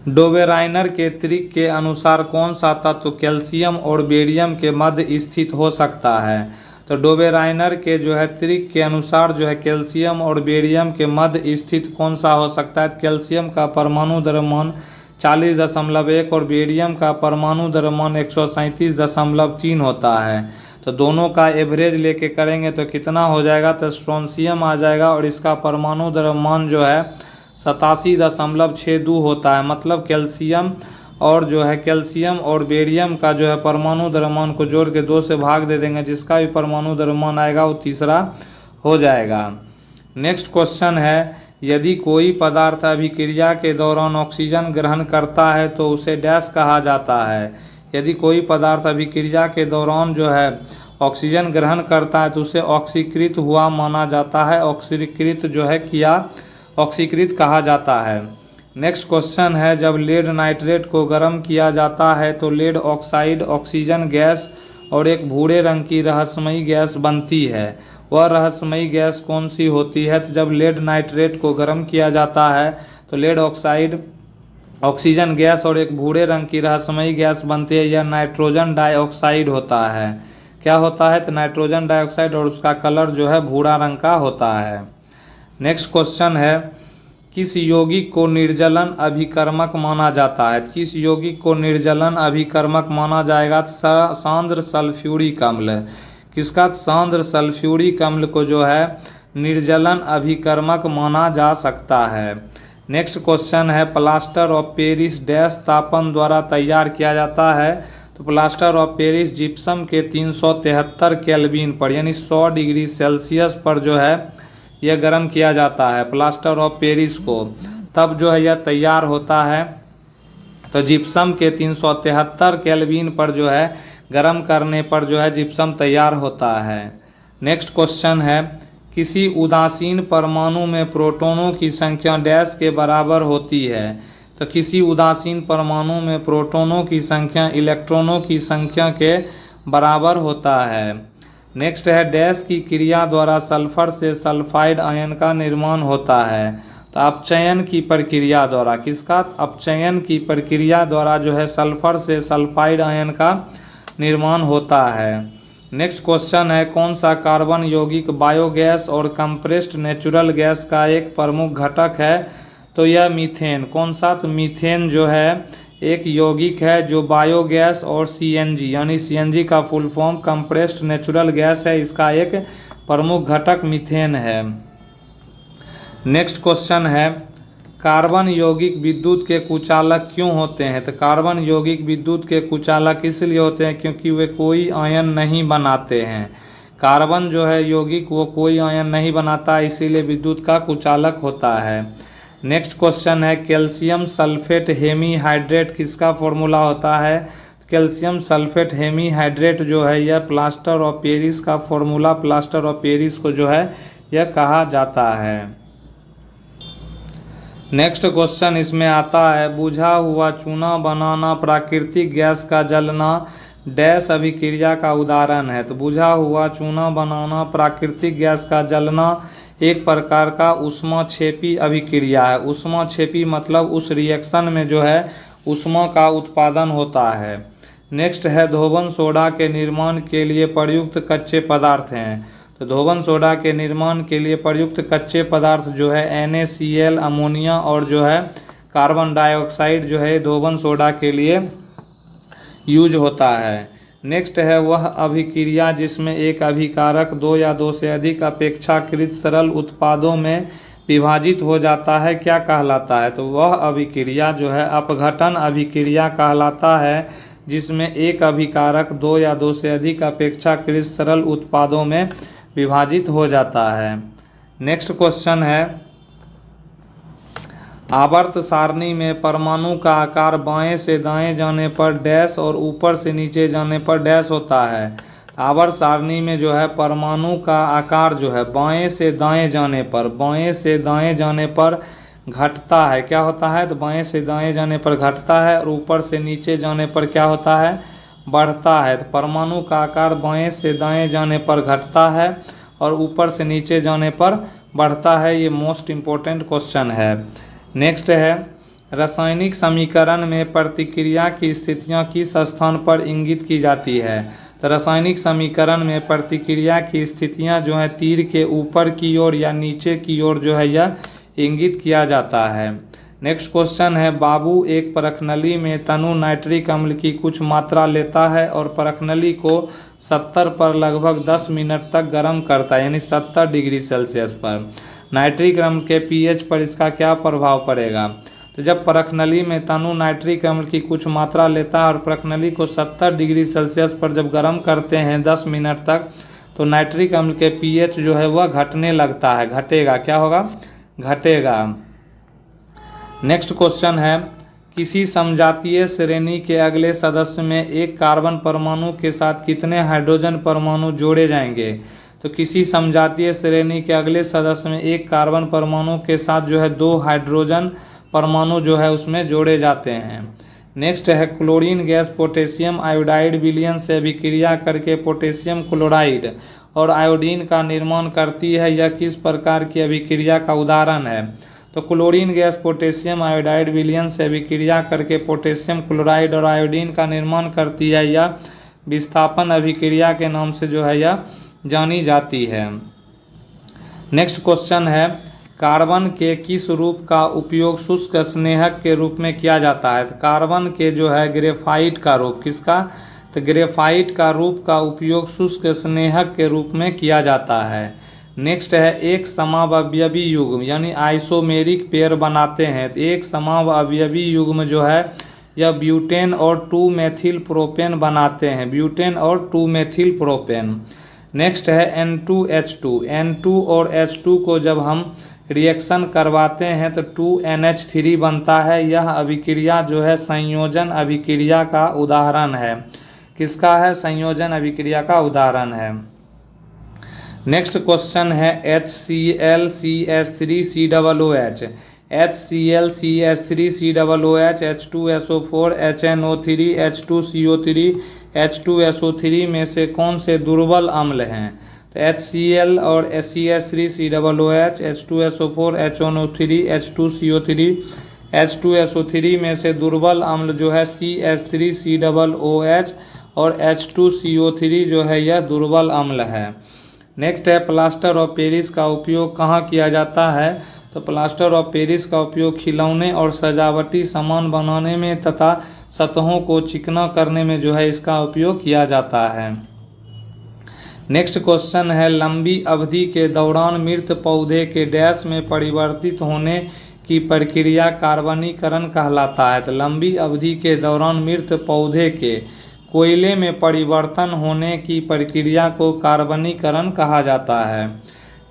डोबेराइनर के त्रिक के अनुसार कौन सा तत्व कैल्शियम और बेरियम के मध्य स्थित हो सकता है? तो डोबेराइनर के जो है त्रिक के अनुसार जो है कैल्शियम और बेरियम के मध्य स्थित कौन सा हो सकता है? कैल्शियम का परमाणु द्रव्यमान 40.1 और बेरियम का परमाणु द्रव्यमान 137.3 होता है। तो दोनों का एवरेज लेके करेंगे तो कितना हो जाएगा? तो स्ट्रोंशियम आ जाएगा और इसका परमाणु द्रव्यमान जो है 87.62 होता है। मतलब कैल्शियम और बेरियम का जो है परमाणु द्रव्यमान को जोड़ के 2 से भाग दे देंगे, जिसका भी परमाणु द्रव्यमान आएगा वो तीसरा हो जाएगा। नेक्स्ट क्वेश्चन है, यदि कोई पदार्थ अभिक्रिया के दौरान ऑक्सीजन ग्रहण करता है तो उसे डैश कहा जाता है? यदि कोई पदार्थ अभिक्रिया के दौरान जो है ऑक्सीजन ग्रहण करता है तो उसे ऑक्सीकृत हुआ माना जाता है। ऑक्सीकृत जो है ऑक्सीकृत कहा जाता है। नेक्स्ट क्वेश्चन है, जब लेड नाइट्रेट को गर्म किया जाता है तो लेड ऑक्साइड ऑक्सीजन गैस और एक भूरे रंग की रहस्यमयी गैस बनती है। वह रहस्यमयी गैस कौन सी होती है? तो जब लेड नाइट्रेट को गर्म किया जाता है तो लेड ऑक्साइड ऑक्सीजन गैस और एक भूरे रंग की रहस्यमयी गैस बनती है। यह नाइट्रोजन डाइऑक्साइड होता है। क्या होता है? तो नाइट्रोजन डाइऑक्साइड, और उसका कलर जो है भूरा रंग का होता है। नेक्स्ट क्वेश्चन है, किस यौगिक को निर्जलन अभिकर्मक माना जाता है? किस यौगिक को निर्जलन अभिकर्मक माना जाएगा? सांद्र सल्फ्यूरिक अम्ल। किसका? सांद्र सल्फ्यूरिक अम्ल को जो है निर्जलन अभिकर्मक माना जा सकता है। नेक्स्ट क्वेश्चन है, प्लास्टर ऑफ पेरिस डैश तापन द्वारा तैयार किया जाता है? तो प्लास्टर ऑफ पेरिस जिप्सम के 373 केल्विन पर यानी 100 डिग्री सेल्सियस पर जो है यह गर्म किया जाता है। प्लास्टर ऑफ पेरिस को तब जो है यह तैयार होता है। तो जिप्सम के 373 केल्विन पर जो है गर्म करने पर जो है जिप्सम तैयार होता है। नेक्स्ट क्वेश्चन है, किसी उदासीन परमाणु में प्रोटॉनों की संख्या डैश के बराबर होती है? तो किसी उदासीन परमाणु में प्रोटॉनों की संख्या इलेक्ट्रॉनों की संख्या के बराबर होता है। नेक्स्ट है, डैश की क्रिया द्वारा सल्फर से सल्फाइड आयन का निर्माण होता है? तो अपचयन की प्रक्रिया द्वारा। किसका? अपचयन की प्रक्रिया द्वारा जो है सल्फर से सल्फाइड आयन का निर्माण होता है। नेक्स्ट क्वेश्चन है, कौन सा कार्बन यौगिक बायोगैस और कंप्रेस्ड नेचुरल गैस का एक प्रमुख घटक है? तो यह मीथेन। कौन सा? तो मीथेन जो है एक यौगिक है जो बायोगैस और सीएनजी यानी सीएनजी का full form compressed natural gas है, इसका एक प्रमुख घटक मीथेन है। नेक्स्ट क्वेश्चन है, कार्बन यौगिक विद्युत के कुचालक क्यों होते हैं? तो कार्बन यौगिक विद्युत के कुचालक इसलिए होते हैं क्योंकि वे कोई आयन नहीं बनाते हैं। कार्बन जो है यौगिक वो कोई आयन नहीं बनाता, इसीलिए विद्युत का कुचालक होता है। नेक्स्ट क्वेश्चन है, कैल्शियम सल्फेट हेमीहाइड्रेट किसका फॉर्मूला होता है? कैल्शियम सल्फेट हेमीहाइड्रेट जो है यह प्लास्टर ऑफ पेरिस का फॉर्मूला, प्लास्टर ऑफ पेरिस को जो है यह कहा जाता है। नेक्स्ट क्वेश्चन इसमें आता है, बुझा हुआ चूना बनाना प्राकृतिक गैस का जलना डैश अभिक्रिया का उदाहरण है? तो बुझा हुआ चूना बनाना प्राकृतिक गैस का जलना एक प्रकार का ऊष्माक्षेपी अभिक्रिया है। ऊष्माक्षेपी मतलब उस रिएक्शन में जो है ऊष्मा का उत्पादन होता है। नेक्स्ट है, धोबन सोडा के निर्माण के लिए प्रयुक्त कच्चे पदार्थ हैं? तो धोबन सोडा के निर्माण के लिए प्रयुक्त कच्चे पदार्थ जो है NaCl, अमोनिया और जो है कार्बन डाइऑक्साइड जो है धोवन सोडा के लिए यूज होता है। नेक्स्ट है वह अभिक्रिया जिसमें एक अभिकारक दो या दो से अधिक अपेक्षाकृत सरल उत्पादों में विभाजित हो जाता है, क्या कहलाता है? तो वह अभिक्रिया जो है अपघटन अभिक्रिया कहलाता है, जिसमें एक अभिकारक दो या दो से अधिक अपेक्षाकृत सरल उत्पादों में विभाजित हो जाता है। नेक्स्ट क्वेश्चन है, आवर्त सारणी में परमाणु का आकार बाएं से दाएं जाने पर डैश और ऊपर से नीचे जाने पर डैश होता है। आवर्त सारणी में जो है परमाणु का आकार जो है बाएं से दाएं जाने पर घटता है, क्या होता है? तो बाएं से दाएं जाने पर घटता है और ऊपर से नीचे जाने पर क्या होता है? बढ़ता है। तो परमाणु का आकार बाएं से दाएं जाने पर घटता है और ऊपर से नीचे जाने पर बढ़ता है। ये मोस्ट इम्पोर्टेंट क्वेश्चन है। नेक्स्ट है, रासायनिक समीकरण में प्रतिक्रिया की स्थितियां किस स्थान पर इंगित की जाती है? तो रासायनिक समीकरण में प्रतिक्रिया की स्थितियां जो है तीर के ऊपर की ओर या नीचे की ओर जो है यह इंगित किया जाता है। नेक्स्ट क्वेश्चन है, बाबू एक परखनली में तनु नाइट्रिक अम्ल की कुछ मात्रा लेता है और परखनली को 70 पर लगभग 10 मिनट तक गर्म करता है, यानी 70 डिग्री सेल्सियस पर। नाइट्रिक अम्ल के पीएच पर इसका क्या प्रभाव पड़ेगा? तो जब परखनली में तनु नाइट्रिक अम्ल की कुछ मात्रा लेता है और परखनली को 70 डिग्री सेल्सियस पर जब गर्म करते हैं 10 मिनट तक, तो नाइट्रिक अम्ल के पीएच जो है वह घटने लगता है, घटेगा, क्या होगा? घटेगा। नेक्स्ट क्वेश्चन है, किसी समजातीय श्रेणी के अगले सदस्य में एक कार्बन परमाणु के साथ कितने हाइड्रोजन परमाणु जोड़े जाएंगे? तो किसी समजातीय श्रेणी के अगले सदस्य में एक कार्बन परमाणु के साथ जो है 2 हाइड्रोजन परमाणु जो है उसमें जोड़े जाते हैं। नेक्स्ट है, क्लोरीन गैस पोटेशियम आयोडाइड विलयन से अभिक्रिया करके पोटेशियम क्लोराइड और आयोडीन का निर्माण करती है, यह किस प्रकार की अभिक्रिया का उदाहरण है? तो क्लोरीन गैस पोटेशियम आयोडाइड विलयन से अभिक्रिया करके पोटेशियम क्लोराइड और आयोडीन का निर्माण करती है, यह विस्थापन अभिक्रिया के नाम से जो है यह जानी जाती है। नेक्स्ट क्वेश्चन है, कार्बन के किस रूप का उपयोग शुष्क स्नेहक के रूप में किया जाता है? तो कार्बन के जो है ग्रेफाइट का रूप, किसका? तो ग्रेफाइट का रूप का उपयोग शुष्क स्नेहक के रूप में किया जाता है। नेक्स्ट है, एक समावयवी युग्म यानी आइसोमेरिक पेयर बनाते हैं, तो एक समावयवी युग्म जो है यह ब्यूटेन और 2 मेथिल प्रोपेन बनाते हैं, ब्यूटेन और 2 मेथिल प्रोपेन। नेक्स्ट है N2H2, N2 और H2 को जब हम रिएक्शन करवाते हैं तो 2NH3 बनता है। यह अभिक्रिया जो है संयोजन अभिक्रिया का उदाहरण है, किसका है? संयोजन अभिक्रिया का उदाहरण है। नेक्स्ट क्वेश्चन है, HCl CH3COOH, HCl CH3COOH, H2SO4, HNO3, H2CO3, H2SO3 में से कौन से दुर्बल अम्ल हैं? तो HCl और CH3COOH, H2SO4, HNO3, H2CO3, H2SO3 में से दुर्बल अम्ल जो है CH3COOH और H2CO3 जो है यह दुर्बल अम्ल है। नेक्स्ट है, प्लास्टर ऑफ पेरिस का उपयोग कहाँ किया जाता है? तो प्लास्टर ऑफ पेरिस का उपयोग खिलौने और सजावटी सामान बनाने में तथा सतहों को चिकना करने में जो है इसका उपयोग किया जाता है। नेक्स्ट क्वेश्चन है, लंबी अवधि के दौरान मृत पौधे के डैश में परिवर्तित होने की प्रक्रिया कार्बनीकरण कहलाता है। तो लंबी अवधि के दौरान मृत पौधे के कोयले में परिवर्तन होने की प्रक्रिया को कार्बनीकरण कहा जाता है।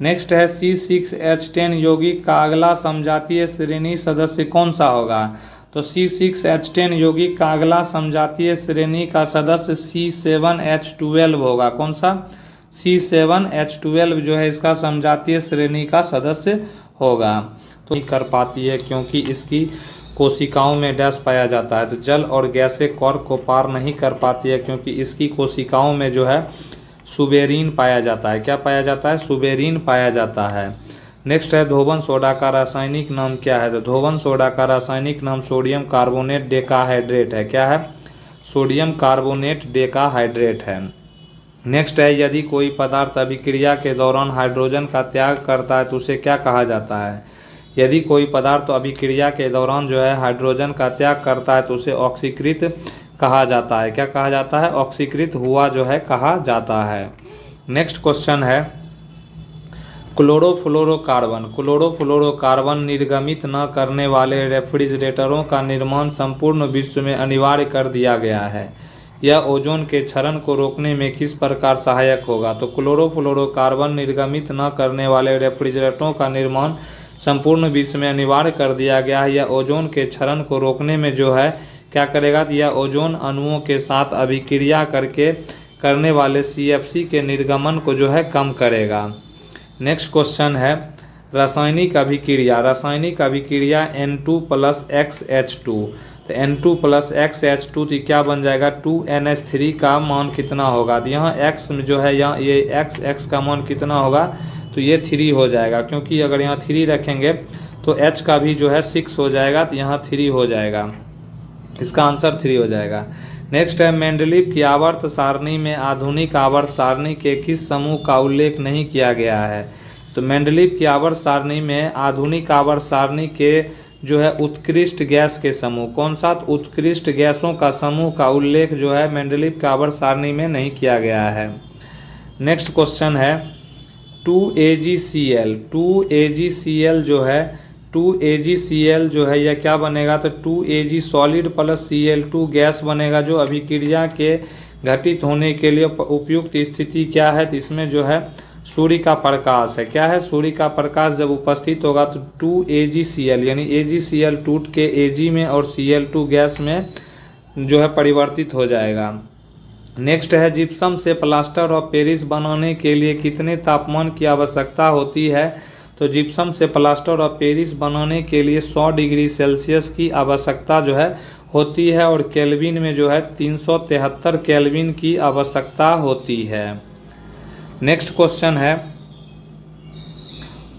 नेक्स्ट है, C6H10 यौगिक का अगला समजातीय श्रेणी सदस्य कौन सा होगा? तो C6H10 यौगिक का अगला समजातीय श्रेणी का सदस्य C7H12 होगा। कौन सा? C7H12 जो है इसका समजातीय श्रेणी का सदस्य होगा। तो नहीं कर पाती है क्योंकि इसकी कोशिकाओं में डैश पाया जाता है। तो जल और गैसें कॉर्क को पार नहीं कर पाती है क्योंकि इसकी कोशिकाओं में जो है सुबेरीन पाया जाता है। क्या पाया जाता है? सुबेरीन पाया जाता है। नेक्स्ट है, धोवन सोडा का रासायनिक नाम क्या है? तो धोवन सोडा का रासायनिक नाम सोडियम कार्बोनेट डेकाहाइड्रेट है। क्या है? सोडियम कार्बोनेट डेकाहाइड्रेट है। नेक्स्ट है, यदि कोई पदार्थ अभिक्रिया के दौरान हाइड्रोजन का त्याग करता है तो उसे क्या कहा जाता है? यदि कोई पदार्थ अभिक्रिया के दौरान जो है हाइड्रोजन का त्याग करता है तो उसे ऑक्सीकृत कहा जाता है। क्या कहा जाता है? ऑक्सीकृत हुआ जो है कहा जाता है। नेक्स्ट क्वेश्चन है क्लोरोफ्लोरोकार्बन। क्लोरोफ्लोरोकार्बन निर्गमित न करने वाले रेफ्रिजरेटरों का निर्माण संपूर्ण विश्व में अनिवार्य कर दिया गया है। यह ओजोन के क्षरण को रोकने में किस प्रकार सहायक होगा? तो क्लोरोफ्लोरोकार्बन निर्गमित न करने वाले रेफ्रिजरेटरों का निर्माण संपूर्ण विश्व में अनिवार्य कर दिया गया है। यह ओजोन के क्षरण को रोकने में जो है क्या करेगा? तो यह ओजोन अणुओं के साथ अभिक्रिया करने वाले CFC के निर्गमन को जो है कम करेगा। नेक्स्ट क्वेश्चन है रासायनिक अभिक्रिया। रासायनिक अभिक्रिया N2 + XH2। तो N2 + XH2 तो क्या बन जाएगा? 2NH3 का मान कितना होगा? तो यहाँ X में जो है यहाँ ये X का मान कितना होगा? तो ये 3 हो जाएगा, क्योंकि अगर यहाँ 3 रखेंगे तो H का भी जो है 6 हो जाएगा, तो यहाँ 3 हो जाएगा। इसका आंसर 3 हो जाएगा। नेक्स्ट है मेंडलीव की आवर्त सारणी में आधुनिक आवर्त सारणी के किस समूह का उल्लेख नहीं किया गया है? तो मेंडलीव की आवर्त सारणी में आधुनिक आवर्त सारणी के जो है उत्कृष्ट गैस के समूह, कौन सा? उत्कृष्ट गैसों का समूह का उल्लेख जो है मेंडलीव की आवर्त सारणी में नहीं किया गया है। नेक्स्ट क्वेश्चन है 2AgCl। 2AgCl जो है 2AgCl जो है यह क्या बनेगा? तो 2Ag सॉलिड + Cl2 गैस बनेगा, जो अभिक्रिया के घटित होने के लिए उपयुक्त स्थिति क्या है? तो इसमें जो है सूर्य का प्रकाश है। क्या है? सूर्य का प्रकाश जब उपस्थित होगा तो 2AgCl यानी AgCl टूट के Ag में और Cl2 गैस में जो है परिवर्तित हो जाएगा। नेक्स्ट है जिप्सम से प्लास्टर ऑफ पेरिस बनाने के लिए कितने तापमान की आवश्यकता होती है? तो जिप्सम से प्लास्टर ऑफ पेरिस बनाने के लिए 100 डिग्री सेल्सियस की आवश्यकता जो है होती है, और केल्विन में जो है 373 केल्विन की आवश्यकता होती है। नेक्स्ट क्वेश्चन है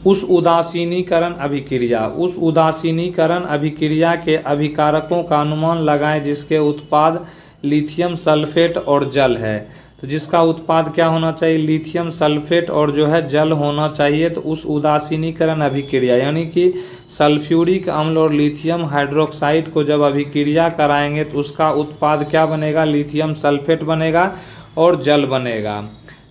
उस उदासीनीकरण अभिक्रिया। उस उदासीनीकरण अभिक्रिया के अभिकारकों का अनुमान लगाएं जिसके उत्पाद लिथियम सल्फेट और जल है। तो जिसका उत्पाद क्या होना चाहिए? लिथियम सल्फेट और जो है जल होना चाहिए। तो उस उदासीनीकरण अभिक्रिया यानी कि सल्फ्यूरिक अम्ल और लिथियम हाइड्रोक्साइड को जब अभिक्रिया कराएंगे तो उसका उत्पाद क्या बनेगा? लिथियम सल्फेट बनेगा और जल बनेगा।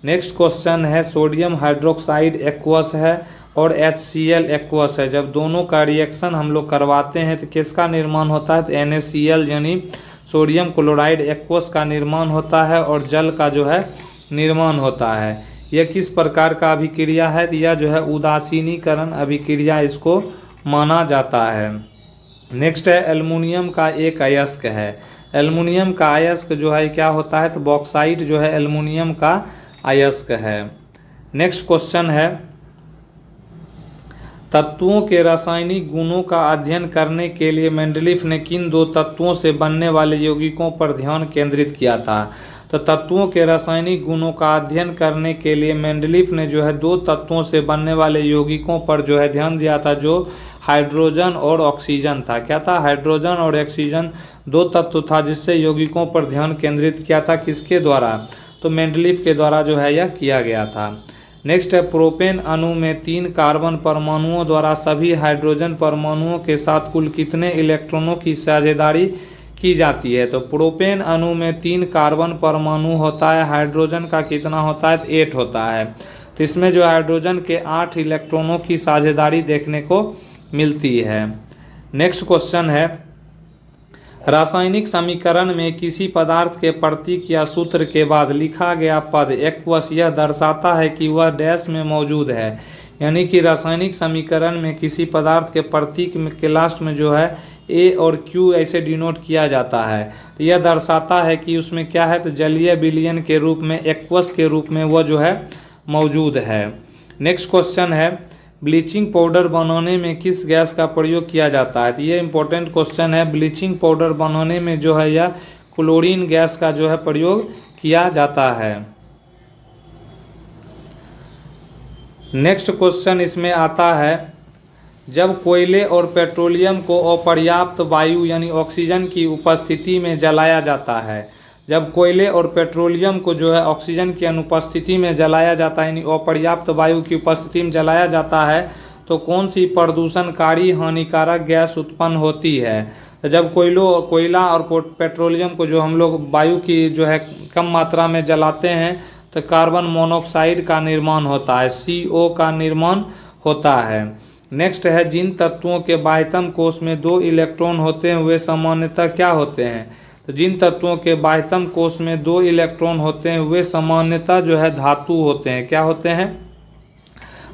नेक्स्ट क्वेश्चन है सोडियम हाइड्रोक्साइड एक्वस है और HCl एक्वस है। जब दोनों का रिएक्शन हम लोग करवाते हैं तो किसका निर्माण होता है? तो NaCl यानी सोडियम क्लोराइड एक्वस का निर्माण होता है और जल का जो है निर्माण होता है। यह किस प्रकार का अभिक्रिया है? तो यह जो है उदासीनीकरण अभिक्रिया इसको माना जाता है। नेक्स्ट है एल्युमिनियम का एक अयस्क है। एल्युमिनियम का अयस्क जो है क्या होता है? तो बॉक्साइट जो है एल्युमिनियम का अयस्क है। नेक्स्ट क्वेश्चन है तत्वों के रासायनिक गुणों का अध्ययन करने के लिए मेंडलीफ ने किन 2 तत्वों से बनने वाले यौगिकों पर ध्यान केंद्रित किया था? तो तत्वों के रासायनिक गुणों का अध्ययन करने के लिए मेंडलीफ ने जो है 2 तत्वों से बनने वाले यौगिकों पर जो है ध्यान दिया था, जो हाइड्रोजन और ऑक्सीजन था। क्या था? हाइड्रोजन और ऑक्सीजन 2 तत्व था जिससे यौगिकों पर ध्यान केंद्रित किया था। किसके द्वारा? तो मेंडलीफ के द्वारा जो है यह किया गया था। नेक्स्ट है प्रोपेन अणु में 3 कार्बन परमाणुओं द्वारा सभी हाइड्रोजन परमाणुओं के साथ कुल कितने इलेक्ट्रॉनों की साझेदारी की जाती है? तो प्रोपेन अणु में 3 कार्बन परमाणु होता है, हाइड्रोजन का कितना होता है? 8 होता है। तो इसमें जो हाइड्रोजन के 8 इलेक्ट्रॉनों की साझेदारी देखने को मिलती है। नेक्स्ट क्वेश्चन है रासायनिक समीकरण में किसी पदार्थ के प्रतीक या सूत्र के बाद लिखा गया पद एक्वस यह दर्शाता है कि वह डैश में मौजूद है। यानी कि रासायनिक समीकरण में किसी पदार्थ के प्रतीक के लास्ट में जो है A और Q ऐसे डिनोट किया जाता है, तो यह दर्शाता है कि उसमें क्या है? तो जलीय विलयन के रूप में एक्वस के रूप में वह जो है मौजूद है। नेक्स्ट क्वेश्चन है ब्लीचिंग पाउडर बनाने में किस गैस का प्रयोग किया जाता है? तो ये इंपॉर्टेंट क्वेश्चन है। ब्लीचिंग पाउडर बनाने में जो है यह क्लोरीन गैस का जो है प्रयोग किया जाता है। नेक्स्ट क्वेश्चन इसमें आता है जब कोयले और पेट्रोलियम को अपर्याप्त वायु यानी ऑक्सीजन की उपस्थिति में जलाया जाता है, जब कोयले और पेट्रोलियम को जो है ऑक्सीजन की अनुपस्थिति में जलाया जाता है यानी अपर्याप्त वायु की उपस्थिति में जलाया जाता है, तो कौन सी प्रदूषणकारी हानिकारक गैस उत्पन्न होती है? तो जब कोयला और पेट्रोलियम को जो हम लोग वायु की जो है कम मात्रा में जलाते हैं तो कार्बन मोनोऑक्साइड का निर्माण होता है, CO का निर्माण होता है। नेक्स्ट है, जिन तत्वों के बाह्यतम कोश में 2 इलेक्ट्रॉन होते हैं वे सामान्यतः क्या होते हैं? तो जिन तत्वों के बाह्यतम कोश में 2 इलेक्ट्रॉन होते हैं वे सामान्यतः जो है धातु होते हैं। क्या होते हैं?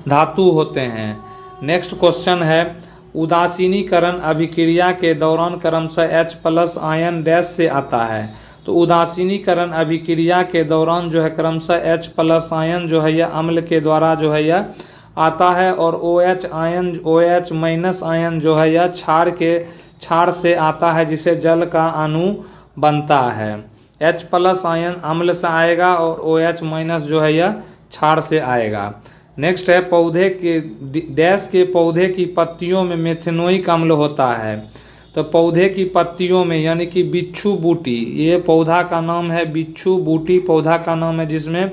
धातु होते हैं। नेक्स्ट क्वेश्चन है, उदासीनीकरण अभिक्रिया के दौरान क्रमशः H+ आयन डैश से आता है। तो उदासीनीकरण अभिक्रिया के दौरान जो है क्रमशः H+ आयन जो है यह अम्ल के द्वारा जो है यह आता है, और OH आयन जो है यह क्षार से आता है, जिसे जल का अणु बनता है। H+ आयन अम्ल से आएगा और OH- जो है यह क्षार से आएगा। नेक्स्ट है, पौधे की पत्तियों में मेथेनोइक अम्ल होता है। तो पौधे की पत्तियों में यानी कि बिच्छू बूटी, ये पौधा का नाम है बिच्छू बूटी, पौधा का नाम है जिसमें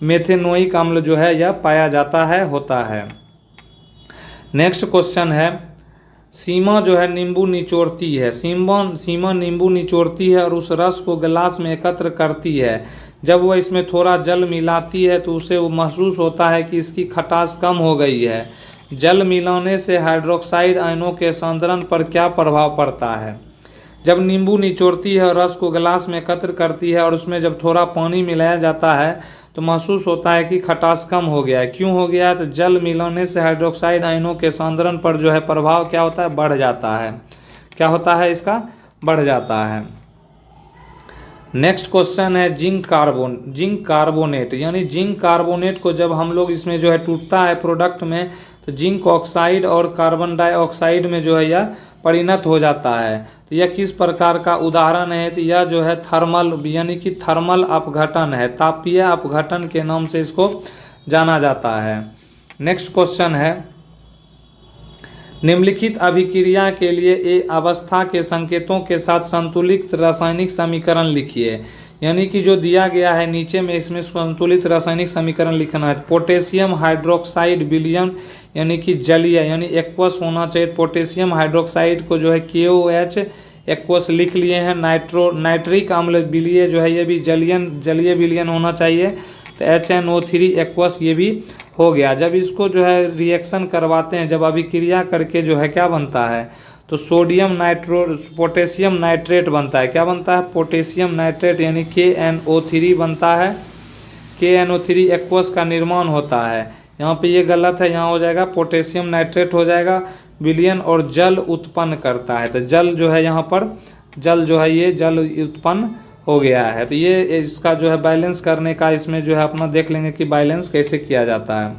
मेथेनोइक अम्ल जो है यह पाया जाता है, होता है। नेक्स्ट क्वेश्चन है, सीमा जो है नींबू निचोड़ती है। सीमा नींबू निचोड़ती है और उस रस को गिलास में एकत्र करती है। जब वह इसमें थोड़ा जल मिलाती है तो उसे वो महसूस होता है कि इसकी खटास कम हो गई है। जल मिलाने से हाइड्रोक्साइड आयनों के सांद्रण पर क्या प्रभाव पड़ता है? जब नींबू निचोड़ती है और रस को गिलास में एकत्र करती है और उसमें जब थोड़ा पानी मिलाया जाता है तो महसूस होता है कि खटास कम हो गया है। क्यों हो गया है? तो जल मिलाने से हाइड्रोक्साइड आयनों के सांद्रण पर जो है प्रभाव क्या होता है? बढ़ जाता है। क्या होता है इसका? बढ़ जाता है। नेक्स्ट क्वेश्चन है, जिंक कार्बोनेट, यानी जिंक कार्बोनेट को जब हम लोग इसमें जो है टूटता है प्रोडक्ट में तो जिंक ऑक्साइड और कार्बन डाइऑक्साइड में जो है यह परिणत हो जाता है। तो यह किस प्रकार का उदाहरण है? तो यह जो है थर्मल यानी कि थर्मल अपघटन है, तापीय अपघटन के नाम से इसको जाना जाता है। नेक्स्ट क्वेश्चन है, निम्नलिखित अभिक्रिया के लिए ए अवस्था के संकेतों के साथ संतुलित रासायनिक समीकरण लिखिए। यानी कि जो दिया गया है नीचे में इसमें संतुलित रासायनिक समीकरण लिखना है। पोटेशियम हाइड्रोक्साइड विलयन यानी कि जलीय यानी एक्वस होना चाहिए। पोटेशियम हाइड्रोक्साइड को जो है KOH एक्वस लिख लिए हैं। नाइट्रिक अम्ल विलय जो है ये भी जलीय विलयन होना चाहिए, तो HNO3 एक्वस ये भी हो गया। जब इसको जो है रिएक्शन करवाते हैं, जब अभिक्रिया करके जो है क्या बनता है? तो पोटेशियम नाइट्रेट बनता है। क्या बनता है? पोटेशियम नाइट्रेट यानी KNO3 बनता है। KNO3 एक्वस का निर्माण होता है। यहाँ पे ये गलत है, यहाँ हो जाएगा पोटेशियम नाइट्रेट हो जाएगा। विलयन और जल उत्पन्न करता है, तो जल जो है यहाँ पर जल जो है ये जल उत्पन्न हो गया है। तो ये इसका जो है बैलेंस करने का इसमें जो है अपना देख लेंगे कि बैलेंस कैसे किया जाता है।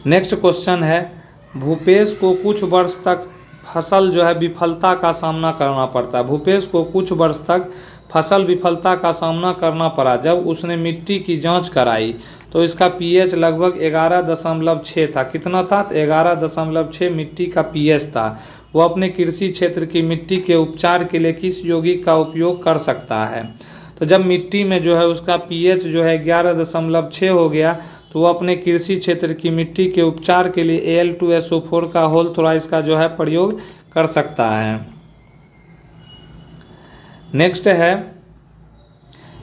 नेक्स्ट क्वेश्चन है, भूपेश को कुछ वर्ष तक फसल जो है विफलता का सामना करना पड़ता है। भूपेश को कुछ वर्ष तक फसल विफलता का सामना करना पड़ा। जब उसने मिट्टी की जांच कराई तो इसका pH लगभग 11.6 था। कितना था? 11.6 मिट्टी का pH था। वो अपने कृषि क्षेत्र की मिट्टी के उपचार के लिए किस यौगिक का उपयोग कर सकता है? तो जब मिट्टी में जो है उसका pH जो है 11.6 हो गया तो वो अपने कृषि क्षेत्र की मिट्टी के उपचार के लिए Al2SO4 का होल थोड़ा का जो है प्रयोग कर सकता है। नेक्स्ट है,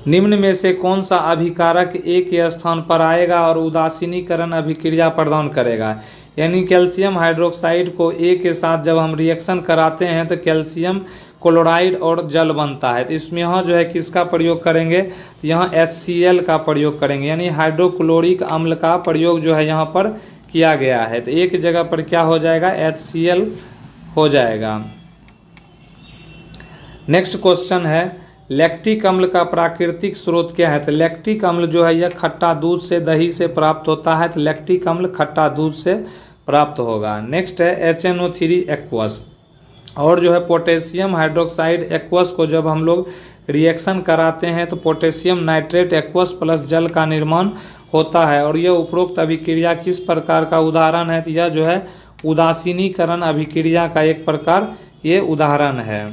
निम्न में से कौन सा अभिकारक A के स्थान पर आएगा और उदासीनीकरण अभिक्रिया प्रदान करेगा? यानी कैल्शियम हाइड्रोक्साइड को A के साथ जब हम रिएक्शन कराते हैं तो कैल्शियम क्लोराइड और जल बनता है। तो इसमें यहाँ जो है किसका प्रयोग करेंगे? तो यहाँ HCl का प्रयोग करेंगे, यानी हाइड्रोक्लोरिक अम्ल का प्रयोग जो है यहाँ पर किया गया है। तो एक जगह पर क्या हो जाएगा? HCl हो जाएगा। नेक्स्ट क्वेश्चन है, लैक्टिक अम्ल का प्राकृतिक स्रोत क्या है? तो लैक्टिक अम्ल जो है यह खट्टा दूध से दही से प्राप्त होता है। तो लैक्टिक अम्ल खट्टा दूध से प्राप्त होगा। नेक्स्ट है HNO3 एक्वस, और जो है पोटेशियम हाइड्रोक्साइड एक्वस को जब हम लोग रिएक्शन कराते हैं तो पोटेशियम नाइट्रेट एक्वस प्लस जल का निर्माण होता है। और यह उपरोक्त अभिक्रिया किस प्रकार का उदाहरण है? तो यह जो है उदासीनीकरण अभिक्रिया का एक प्रकार ये उदाहरण है।